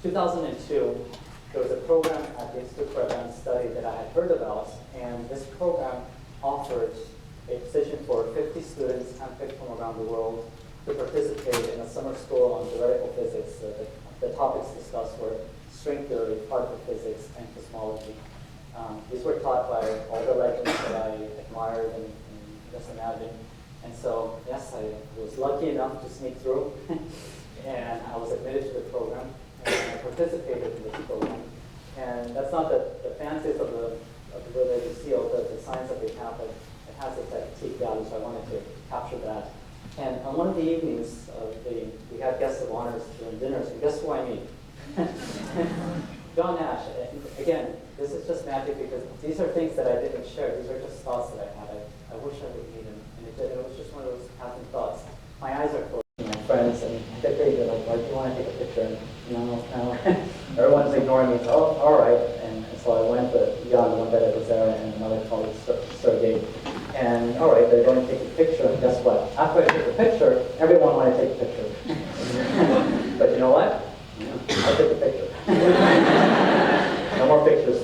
S6: 2002, there was a program at the Institute for Advanced Study that I had heard about, and this program offered a position for 50 students handpicked from around the world to participate in a summer school on theoretical physics. The topics discussed were string theory, particle physics, and cosmology. These were taught by all the legends that I admired and just imagined. And so, yes, I was lucky enough to sneak through, and I was admitted to the program, and I participated in this program. And that's not the fanciest of the religious seal, the science that they have, but it has its antique value, so I wanted to capture that. And on one of the evenings, we had guests of honors during dinners, and guess who I meet? John Nash. Again, this is just magic because these are things that I didn't share. These are just thoughts that I had. I wish I would meet him. And it was just one of those passing thoughts. My eyes are closed, my friends, and want to take a picture. No. Everyone's ignoring me. So, oh, all right. And so I went, but Jan, the one that was there, and another colleague, Sergey. And all right, they're going to take a picture. And guess what? After I took the picture, everyone wanted to take a picture. But you know what? I took a picture. No more pictures.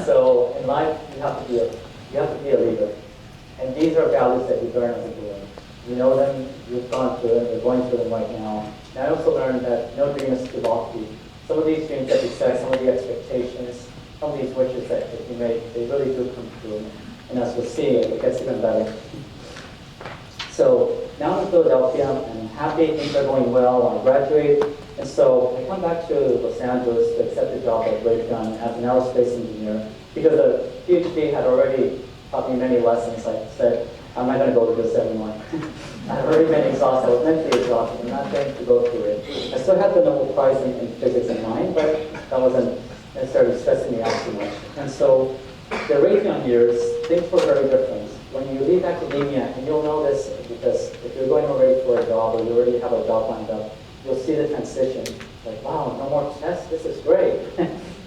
S6: So in life, you have to be a leader. And these are values that you learn as a doer. You know them, you've gone through them, you're going through them right now. And I also learned that no dream is too lofty. Some of these dreams that you set, some of the expectations, some of these wishes that you make, they really do come true. And as we'll see, it gets even better. So now I'm in Philadelphia, and I'm happy, things are going well, I graduate. And so I come back to Los Angeles to accept a job at Raytheon as an aerospace engineer. Because a PhD had already taught me many lessons, I said, I'm not going to go to this anymore. I've already been exhausted. I was mentally exhausted. I'm not going to go through it. I still had the Nobel Prize in physics in mind, but that wasn't necessarily stressing me out too much. And so the Raytheon years, things were very different. When you leave academia, and you'll know this because if you're going already for a job or you already have a job lined up, you'll see the transition. Like, wow, no more tests. This is great.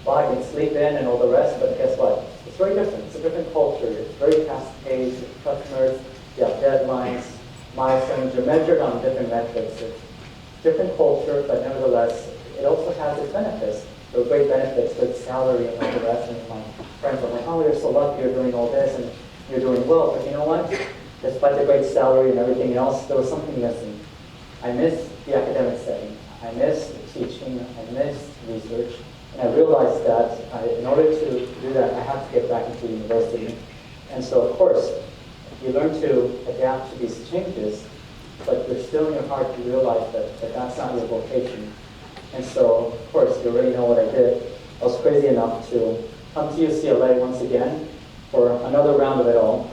S6: Well, I can sleep in and all the rest, but guess what? It's very different. It's a different culture. It's very fast-paced. Customers, you have deadlines, milestones. You're measured on different metrics. It's different culture, but nevertheless, it also has its benefits. There are great benefits, good salary, and all the rest. And my friends are like, oh, you're so lucky you're doing all this, and you're doing well. But you know what? Despite the great salary and everything else, there was something missing. I missed the academic setting. I missed the teaching. I missed research. And I realized that in order to do that, I have to get back into university. And so, of course, you learn to adapt to these changes, but you're still in your heart, you realize that that's not your vocation. And so, of course, you already know what I did. I was crazy enough to come to UCLA once again for another round of it all.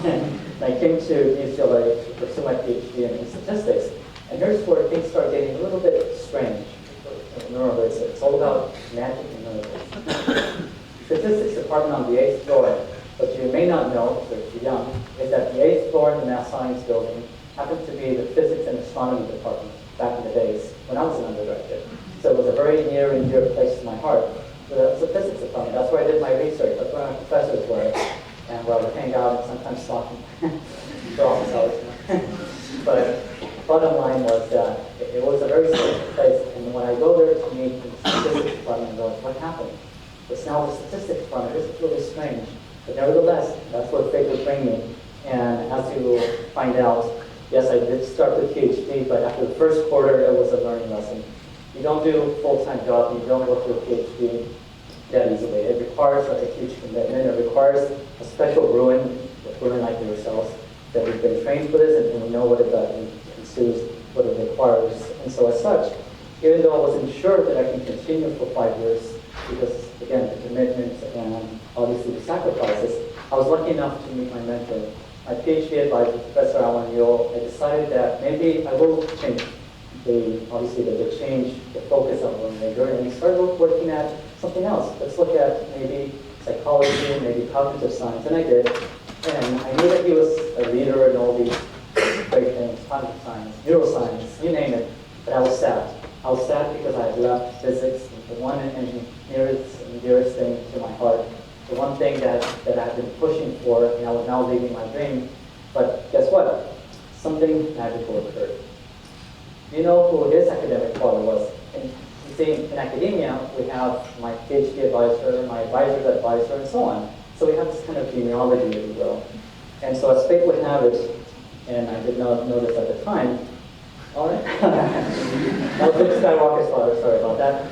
S6: And I came to UCLA to pursue my PhD in statistics. And here's where things start getting a little bit strange. Remember, it's all about magic and miracles. Statistics department on the 8th floor. What you may not know, if you're young, is that the 8th floor in the Math Science building happened to be the physics and astronomy department back in the days when I was an undergraduate. So it was a very near and dear place to my heart. So that was the physics department. That's where I did my research. That's where my professors were, and where I would hang out and sometimes talk for office hours. But bottom line was that it was a very special place, and when I go there to meet the statistics department, I go, what happened? It's now the statistics department. This is really strange. But nevertheless, that's where fate would bring me. And as you will find out, yes, I did start the PhD, but after the first quarter, it was a learning lesson. You don't do a full-time job, you don't go through a PhD that easily. It requires a huge commitment. It requires a special ruin like yourselves, that we've been trained for this and we know what it ensues, what it requires. And so as such, even though I wasn't sure that I can continue for 5 years, because again, the commitment and obviously the sacrifices, I was lucky enough to meet my mentor, my PhD advisor, Professor Alan Yule. I decided that maybe I will change the change, the focus of my major, and we started working at something else. Let's look at maybe psychology, maybe cognitive science, and I did. And I knew that he was a leader in all these great things, cognitive science, neuroscience, you name it, but I was sad. I was sad because I had left physics, the one and dearest thing to my heart, the one thing that I had been pushing for, and I was now leaving my dream. But guess what? Something magical occurred. Do you know who his academic father was? And you see, in academia, we have my PhD advisor, my advisor's advisor, and so on. So we have this kind of genealogy, if you will. And so as fate would have it, and I did not know this at the time, all right. That was Luke Skywalker's father, sorry about that.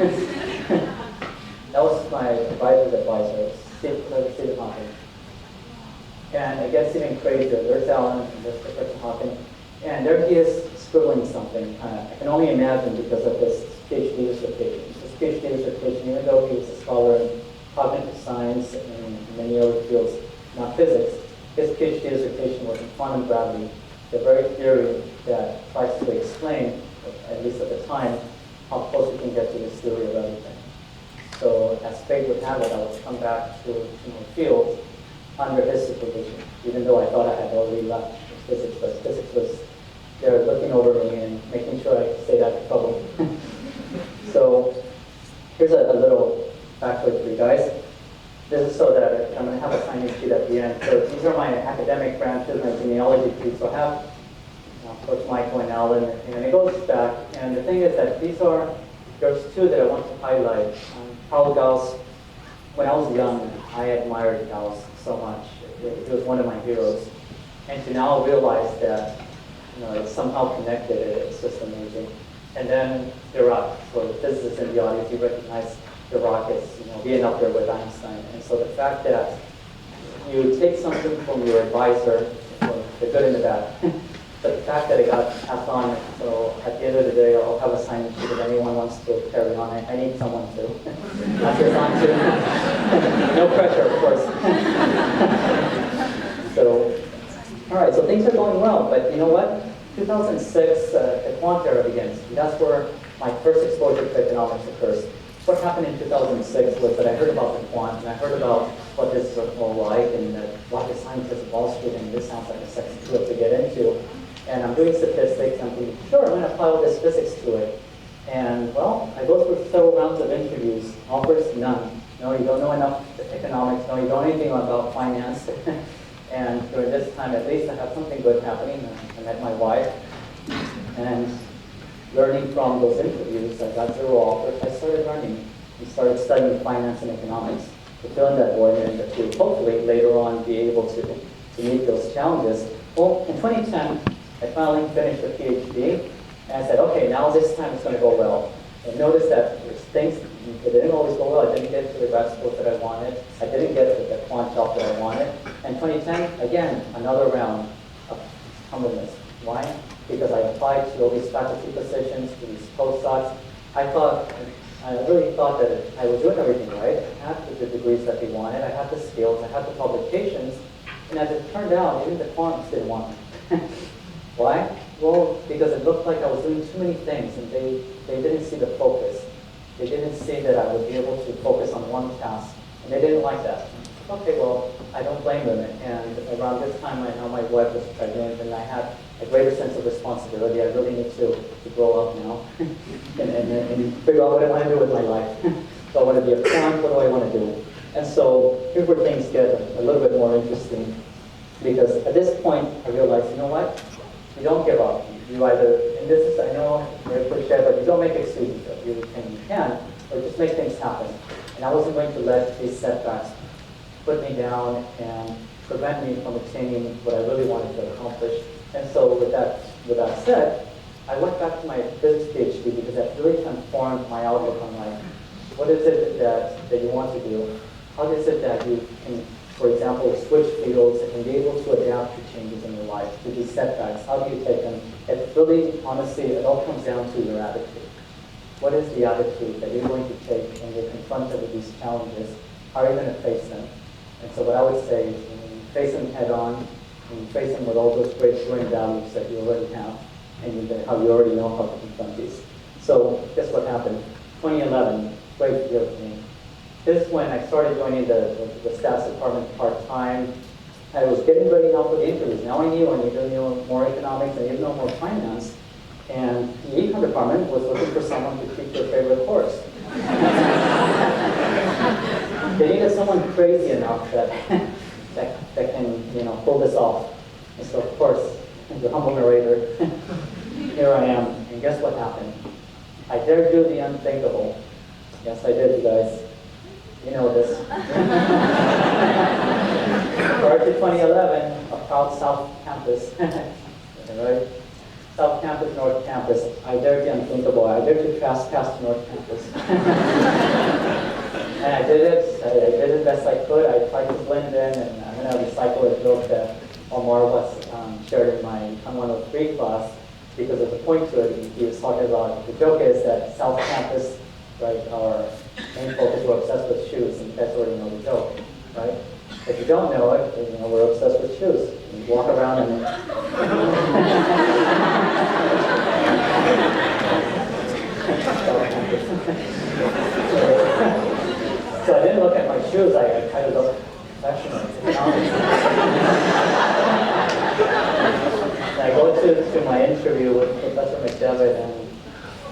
S6: That was my advisor's advisor, Stephen Hawking. And it gets even crazier. There's Alan and there's Professor Hawking. And there he is scribbling something. I can only imagine because of his PhD dissertation. His PhD dissertation, even though he was a scholar in cognitive science and many other fields, not physics, his PhD dissertation was in quantum gravity, the very theory that tries to explain, at least at the time, how close we can get to this theory of everything. So as fate would have it, I would come back to my field under his supervision, even though I thought I had already left physics, but physics was there looking over me and making sure I stayed at the goes back, and the thing is that there's two that I want to highlight. Karl Gauss, when I was young, I admired Gauss so much. He was one of my heroes. And to now realize that, it's somehow connected, it's just amazing. And then Dirac, for the physicists in the audience, you recognize Dirac as, being up there with Einstein. And so the fact that you take something from your advisor, the good and the bad, but the fact that it got passed on, so at the end of the day, I'll have a sign sheet if anyone wants to carry on. I need someone to pass this on to. No pressure, of course. So, all right, so things are going well, but you know what? 2006, the quant era begins. That's where my first exposure to economics occurs. What happened in 2006 was that I heard about the quant, and I heard about what this is all like, and that rocket scientists of Wall Street, and this sounds like a sexy field to get into. And I'm doing statistics, and I'm thinking, sure, I'm going to apply all this physics to it. And, well, I go through several rounds of interviews, offers none. No, you don't know enough economics, no, you don't know anything about finance. And during this time, at least, I have something good happening. I met my wife, and learning from those interviews, I got 0 offers. I started learning and started studying finance and economics to fill in that void and to hopefully later on be able to meet those challenges. Well, in 2010, I finally finished a PhD, and I said, okay, now this time it's going to go well. And notice that there's things that didn't always go well. I didn't get to the grad school that I wanted. I didn't get to the quant job that I wanted. And 2010, again, another round of humbleness. Why? Because I applied to all these faculty positions, to these postdocs. I really thought that I was doing everything right. I had the degrees that they wanted. I had the skills. I had the publications. And as it turned out, even the quants didn't want me. Why? Well, because it looked like I was doing too many things, and they didn't see the focus. They didn't see that I would be able to focus on one task, and they didn't like that. Okay, well, I don't blame them. And around this time, I know my wife was pregnant, and I had a greater sense of responsibility. I really need to grow up now and figure out what I want to do with my life. So I want to be a quant. What do I want to do? And so here's where things get a little bit more interesting, because at this point, I realized, you know what? You don't give up. You either, and this is, I know, very cliche, but you don't make excuses. You can, or just make things happen. And I wasn't going to let these setbacks put me down and prevent me from attaining what I really wanted to accomplish. And so with that said, I went back to my physics PhD because that really transformed my outlook on life. What is it that you want to do? How is it that you can, for example, switch fields and be able to adapt to changes in your life, to these setbacks? How do you take them? It really, honestly, it all comes down to your attitude. What is the attitude that you're going to take when you're confronted with these challenges? How are you going to face them? And so what I would say is, when you face them head on, and you face them with all those great growing values that you already have, and how you already know how to confront these. So guess what happened? 2011, great year for me. This is when I started joining the stats department part-time. I was getting ready now for the interviews. Now I knew I needed to know more economics, I needed to know more finance. And the econ department was looking for someone to teach their favorite course. They needed someone crazy enough that can pull this off. And so of course, the humble narrator, here I am. And guess what happened? I dared do the unthinkable. Yes, I did, you guys. You know this. Prior to 2011, a proud South Campus, right? South Campus, North Campus. I dared the unthinkable. I dared to trespass North Campus. And I did it. I did it best I could. I tried to blend in, and I'm going to recycle a joke that Omar was shared in my 103 class, because there's a point to it. He was talking about, the joke is that South Campus, right, our main focus, we're obsessed with shoes, and you guys already know the joke, right? If you don't know it, we're obsessed with shoes. You walk around and so I didn't look at my shoes. I tried to look professional. And I go to my interview with Professor McDevitt, and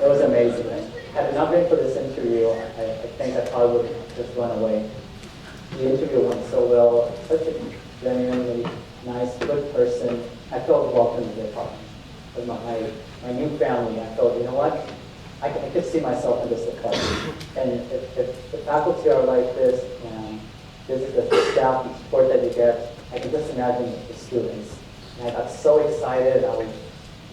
S6: it was amazing. Had it not been for this interview, I think I probably would have just run away. The interview went so well. Such a genuinely nice, good person. I felt welcome to the department. with my new family. I thought, you know what? I could see myself in this department. And if the faculty are like this, and this is the staff and support that you get, I can just imagine the students. And I got so excited. I was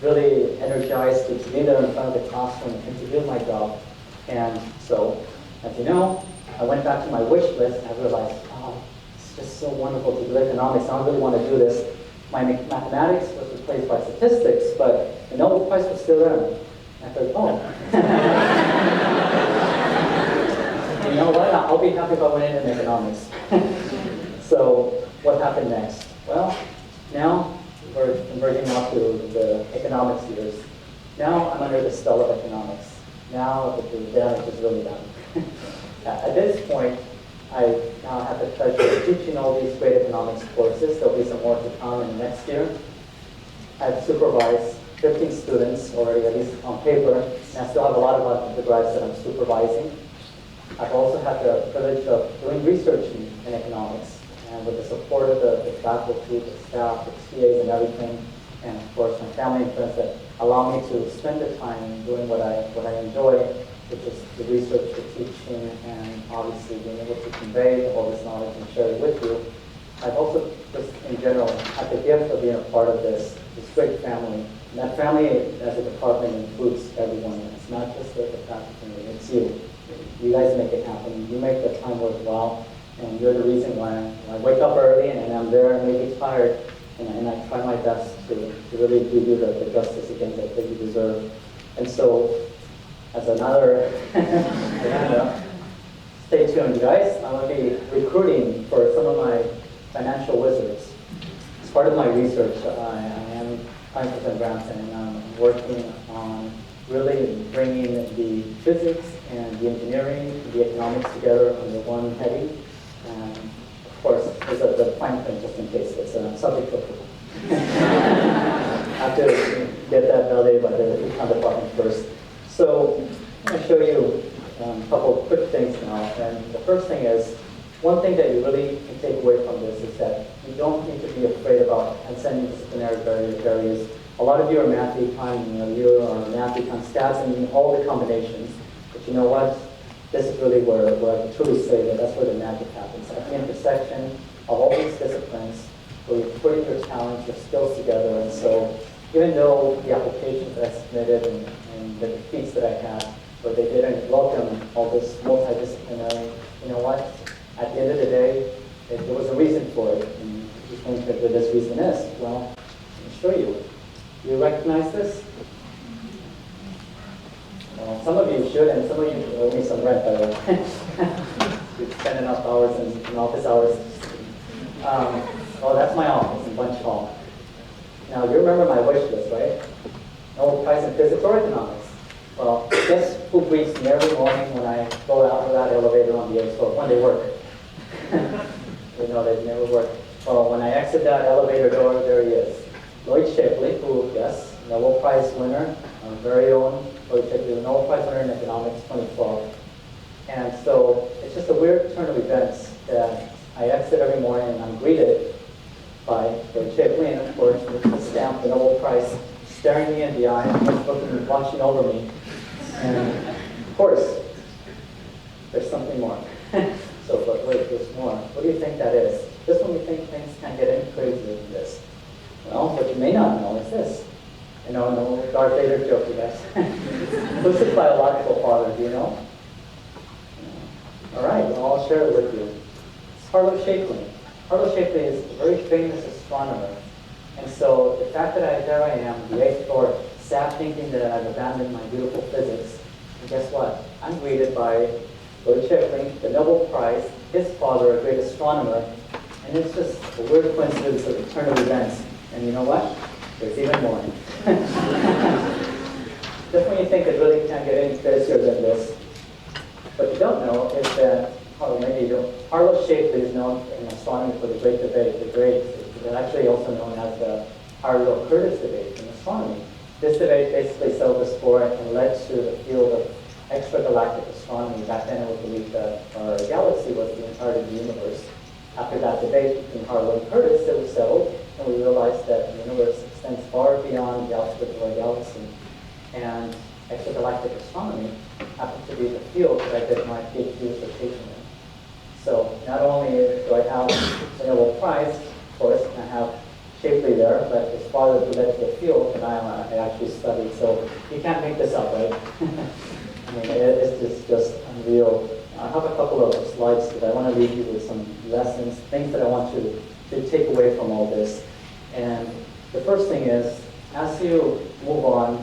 S6: really energized to be there in front of the classroom and to do my job. And so, as you know, I went back to my wish list and I realized, oh, it's just so wonderful to do economics. I don't really want to do this. My mathematics was replaced by statistics, but the Nobel Prize was still there. I thought, oh. You know what? I'll be happy if I went in economics. So what happened next? Well, now we're converging now to the economics years. Now I'm under the spell of economics. Now the damage is really done. At this point, I now have the pleasure of teaching all these great economics courses. There'll be some more to come in next year. I've supervised 15 students already, at least on paper, and I still have a lot of undergrads that I'm supervising. I've also had the privilege of doing research in economics, and with the support of the faculty, the staff, the TAs, and everything, and of course my family and friends that allow me to spend the time doing what I enjoy, which is the research, the teaching, and obviously being able to convey all this knowledge and share it with you. I've also, just in general, had the gift of being a part of this great family. And that family, as a department, includes everyone. It's not just the faculty, it's you. You guys make it happen. You make the time worthwhile, and you're the reason why I wake up early and I'm there and maybe tired, and I try my best to really give you the justice again that you deserve. And so, as another stay tuned, guys. I'm going to be recruiting for some of my financial wizards. As part of my research, I am applying for some grants, and I'm working on really bringing the physics and the engineering, the economics together under one heading. And of course, there's the fine print just in case it's a subject to approval. I have to get that validated by the econ department first. So I'm going to show you a couple of quick things now. And the first thing is, one thing that you really can take away from this is that you don't need to be afraid about transcending disciplinary barriers. A lot of you are math econ, you are math econ stats and all the combinations. But you know what? This is really where I can truly say that that's where the magic happens. At the intersection of all these disciplines, where you're putting your talents, your skills together. And so even though the applications that I submitted and the defeats that I had, where they didn't welcome all this multidisciplinary, you know what? At the end of the day, there was a reason for it. And you think that what this reason is? Well, let me show you. You recognize this? Well, some of you should, and some of you owe me some rent, by the way. You've spent enough hours in office hours. Oh, that's my office in Bunch Hall. Now, you remember my wish list, right? Nobel Prize in Physics or Economics. Well, guess who greets me every morning when I go out of that elevator on the 8th floor? When they work. You know, they never work. Well, when I exit that elevator door, there he is. Lloyd Shapley, who, yes, Nobel Prize winner, our very own Lloyd Shapley, the Nobel Prize winner in economics 2012. And so it's just a weird turn of events that I exit every morning and I'm greeted by Lloyd Shapley, and of course, with the stamp, the Nobel Prize, staring me in the eye, and looking, watching over me. And of course, there's something more. So, but wait, there's more. What do you think that is? Just when we think things can't get any crazier than this. Well, what you may not know is this. No Darth Vader joke, you guys. Who's his biological father, do you know? All right, well, I'll share it with you. It's Harlow Shapley. Harlow Shapley is a very famous astronomer. And so the fact that there I am, the 8th floor, sad thinking that I've abandoned my beautiful physics. And guess what? I'm greeted by Lloyd Shapley, the Nobel Prize, his father, a great astronomer. And it's just a weird coincidence of the turn of events. And you know what? There's even more. Just when you think it really can't get any crazier than this. What you don't know is that, or maybe you don't, Harlow Shapley is known in astronomy for the Great Debate, it's actually also known as the Harlow-Curtis debate in astronomy. This debate basically settled the score and led to the field of extragalactic astronomy. Back then it was believed that our galaxy was the entirety of the universe. After that debate between Harlow and Curtis, it was settled, and we realized that the universe extends far beyond the outskirts of our extragalactic astronomy happens to be the field that I did my PhD dissertation in. So not only do I have the Nobel Prize, of course, and I have Shapley there, but as far as related to the field that I actually studied, so you can't make this up, right? I mean, it's just unreal. I have a couple of slides that I want to leave you with some lessons, things that I want you to take away from all this. And the first thing is, as you move on,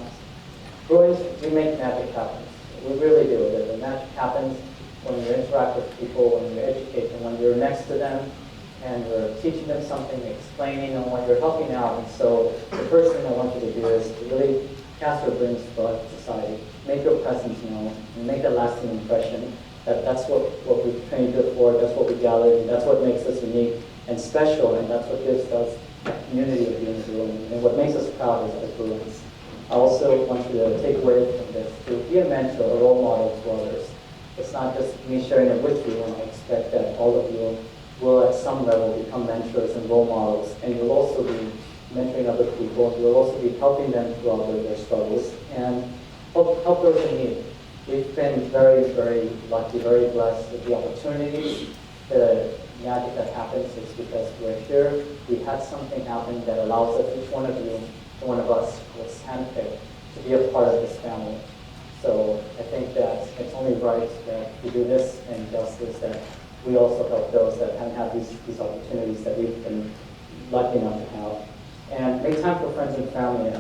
S6: we make magic happen. We really do. The magic happens when you interact with people, when you educate them, when you're next to them, and you're teaching them something, explaining, and when you're helping out. And so the first thing I want you to do is to really cast your brings throughout society. Make your presence known, and make a lasting impression. That's what we trained you for, that's what we gathered, and that's what makes us unique and special, and that's what gives us a community of being Bruins, and what makes us proud as Bruins. I also want you to take away from this to be a mentor, a role model to others. It's not just me sharing it with you, and I expect that all of you will at some level become mentors and role models, and you'll also be mentoring other people. You'll also be helping them throughout their struggles, and help those in need. We've been very, very lucky, very blessed with the opportunities. The magic that happens is because we're here. We had something happen that allows us, each one of you, one of us, was handpicked to be a part of this family. So I think that it's only right that we do this in justice, that we also help those that haven't had these opportunities that we've been lucky enough to have. And make time for friends and family.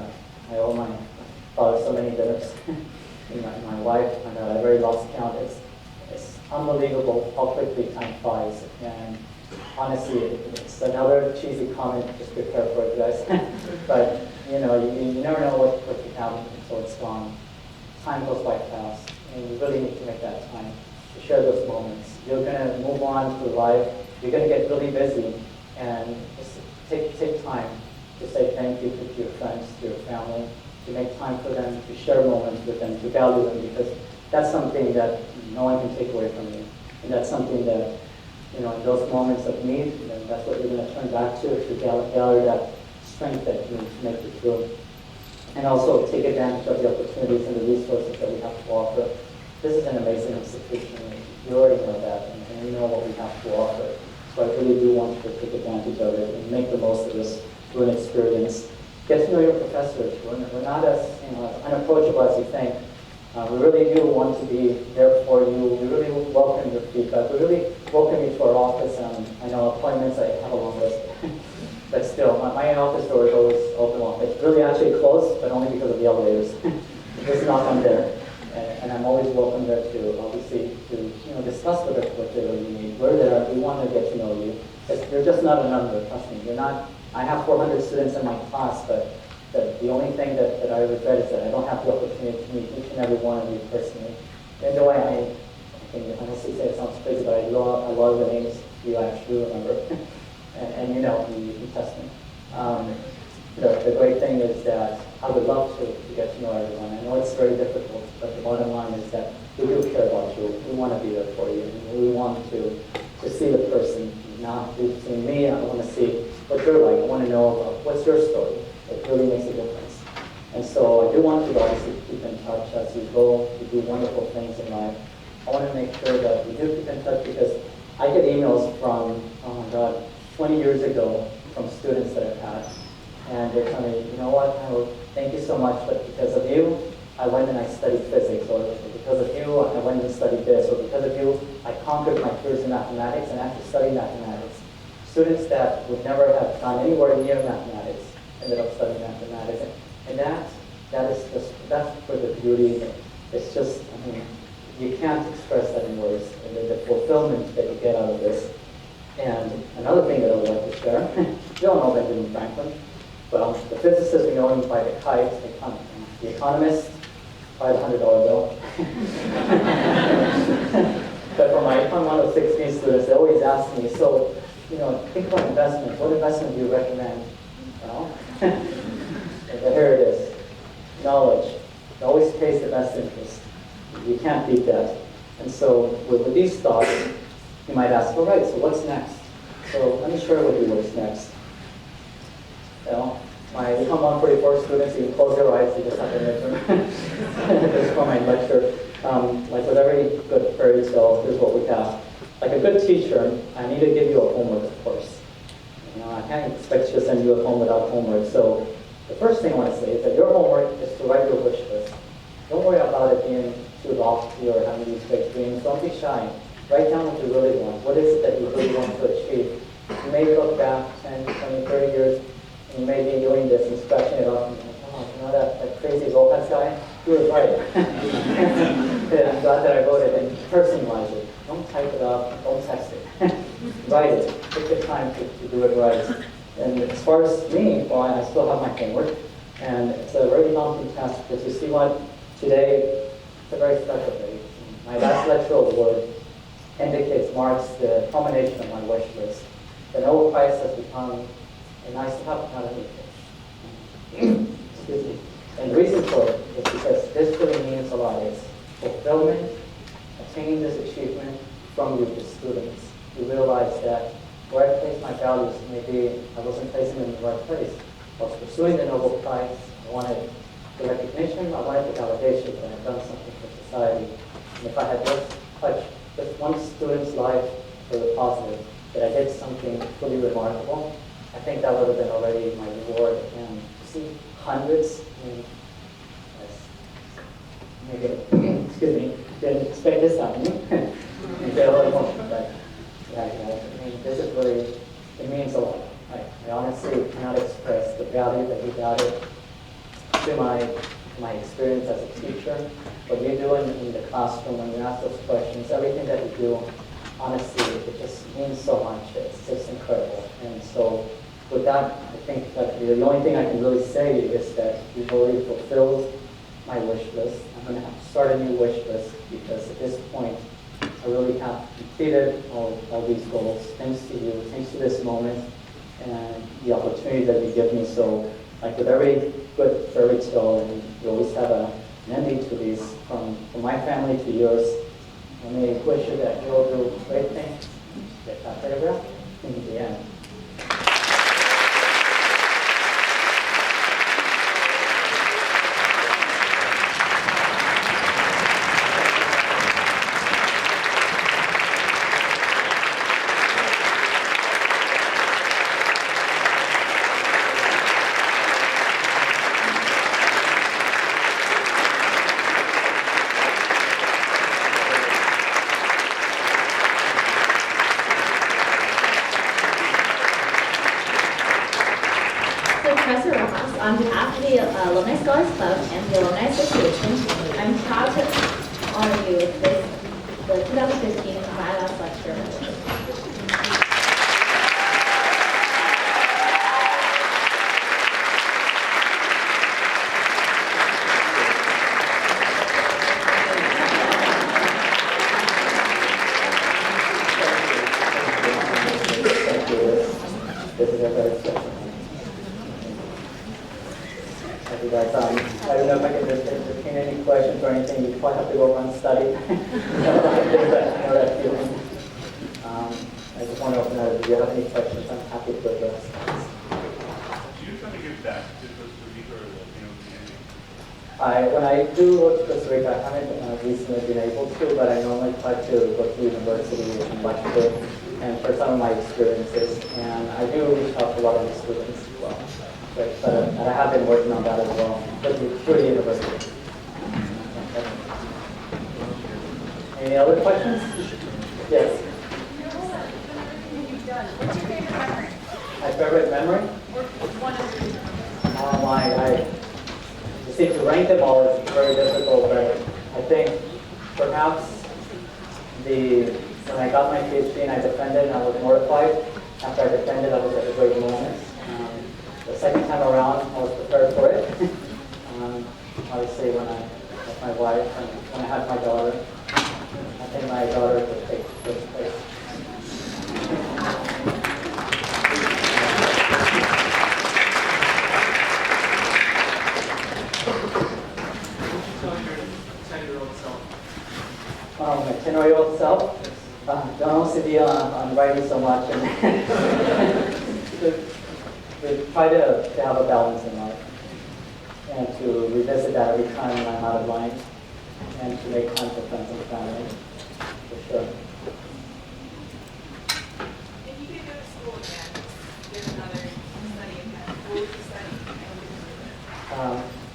S6: I owe my father so many dinners. my wife, and I already lost count. It's unbelievable how quickly time flies. And honestly, it's another cheesy comment. Just prepare for it, guys. But you never know what you have until it's gone. Time goes by fast, and you really need to make that time to share those moments. You're gonna move on through life. You're gonna get really busy, and just take time to say thank you to your friends, to your family, to make time for them, to share moments with them, to value them, because that's something that no one can take away from you. And that's something that, in those moments of need, then that's what you're going to turn back to gather that strength that you need to make it through. And also take advantage of the opportunities and the resources that we have to offer. This is an amazing institution. You already know that, and you know what we have to offer. So I really do want you to take advantage of it and make the most of this Bruin experience. Get to know your professors. We're not as unapproachable as you think. We really do want to be there for you. We really welcome your feedback. We really welcome you to our office. I know appointments, I have a long list. But still, my office door is always open. It's really actually closed, but only because of the elevators. Just knock on there. And I'm always welcome there to, obviously, to discuss with us what you really need. We're there. We want to get to know you. You're just not a number, trust me. You're not. I have 400 students in my class, but the only thing that I regret is that I don't have the opportunity to meet each and every one of you personally. And the way I can honestly say it sounds crazy, but I love the names you actually remember. and you test me. The great thing is that I would love to get to know everyone. I know it's very difficult, but the bottom line is that we do care about you. We want to be there for you. And we want to see the person, not just see me. I want to see what you're like. I want to know about what's your story. It really makes a difference. And so I do want you to obviously keep in touch as you go. You do wonderful things in life. I want to make sure that we do keep in touch, because I get emails from, 20 years ago from students that I've had. And they're telling me, you know what, thank you so much, but because of you, I went and I studied physics, or because of you, I went and studied this, or because of you, I conquered my fears in mathematics and actually studied mathematics. Students that would never have gone anywhere near mathematics ended up studying mathematics. And that's for the beauty. It's just, you can't express that in words, and the fulfillment that you get out of this. And another thing that I would like to share, we all know Benjamin Franklin. Well, the physicists, we know him by the kite. The economist, by the $100 bill. But for my Econ 106B students, they always ask me, so, think about investment. What investment do you recommend? But here it is. Knowledge. It always pays the best interest. You can't beat that. And so with these thoughts, you might ask, all right, so what's next? So let me share with you what's next. my Econ 144 students, you can close your eyes, you just have to midterm. Just for my lecture. Like with every good fairy tale, here's what we have. Like a good teacher, I need to give you a homework, of course. You know, I can't expect you to send you at home without homework. So the first thing I want to say is that your homework is to write your wish list. Don't worry about it being too lofty or having these big dreams. Don't be shy. Write down what you really want. What is it that you really want to achieve? You may look back 10, 20, 30 years, and you may be doing this and scratching it off. And you're like, oh, you know that crazy Lopez guy? He was right. Yeah, I'm glad that I wrote it and personalize it. Don't type it up. Don't text it. Write it. Take the time to do it right. And as far as me, well, I still have my homework. And it's a very daunting task because you see what? Today, it's a very special day. My last lecture award marks the culmination of my wish list. The Nobel Prize has become a nice to have, not a need for. Excuse me. And the reason for it is because this really means a lot. It's fulfillment, attaining this achievement from you, the students. You realize that where I place my values, maybe I wasn't placing them in the right place. I was pursuing the Nobel Prize. I wanted the recognition, I wanted the validation that I've done something for society. And if I had just touched just one student's life for the positive, that I did something truly remarkable, I think that would have been already my reward. And to see hundreds, I mean, maybe, excuse me, didn't expect this happening. You get a little emotional, but yeah, I mean, this is really, it means a lot. I honestly cannot express the value that you added to my experience as a teacher. What you do in the classroom when you ask those questions, everything that you do, honestly, it just means so much. It's just incredible. And so with that, I think that the only thing I can really say is that you've already fulfilled my wish list. I'm going to have to start a new wish list because at this point, I really have completed all these goals. Thanks to you, thanks to this moment, and the opportunity that you give me. So, like with every good fairy tale, and you always have an ending to these, from my family to yours. I may wish you that you'll do great things. Get that paragraph in the end.
S1: Professor Rojas, on behalf of the Alumni Scholars Club and the Alumni Association, I'm proud to honor you with the 2015 My Last Lecture Award.
S6: This is a very special. Thank you guys. I don't know if I can just entertain any questions or anything. You probably have to go run and study. I know that feeling. I just want to open it up. If you have any questions, I'm happy to address.
S7: Do you try to give back to Costa Rica or
S6: When I do go to Costa Rica, I haven't recently been able to, but I normally try to go to university and lecture and for some of my experiences. And I do reach out to a lot of the students as well. But I have been working on that as well, but through the university. Any other questions? Yes.
S8: What's your favorite memory?
S6: My favorite memory?
S8: Or one of them?
S6: You see, to rank them all is very difficult, but I think perhaps when I got my PhD and I defended, and I was mortified. After I defended, I was at a great moment. The second time around, I was prepared for it. Obviously, when I met my wife and when I had my daughter, I think my daughter would take first place. My 10-year-old self, don't OCD on writing so much. we try to have a balance in life and to revisit that every time when I'm out of line and to make time for friends and family, for sure.
S8: If you could go to school again, get another study again, what would you study?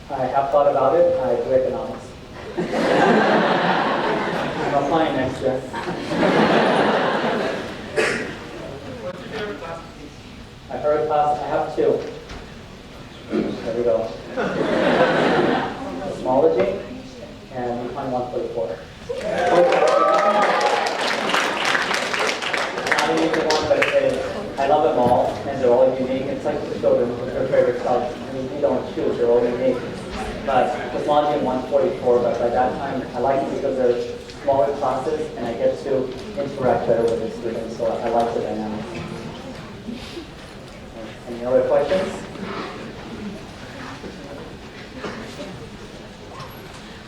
S6: I have thought about it. I do economics. I'm applying next year.
S7: What's your favorite class?
S6: My favorite class, I have two. There we go. Cosmology and Econ 144. Not an easy one, but I love them all, and they're all unique. It's like the children with their favorite clubs. I mean, you don't choose, they're all unique. But Cosmology and 144, but by that time, I like it because they're smaller classes, and I get to interact better with the students, so I like the dynamics. Any other questions?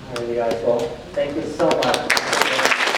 S6: All right, you guys, well,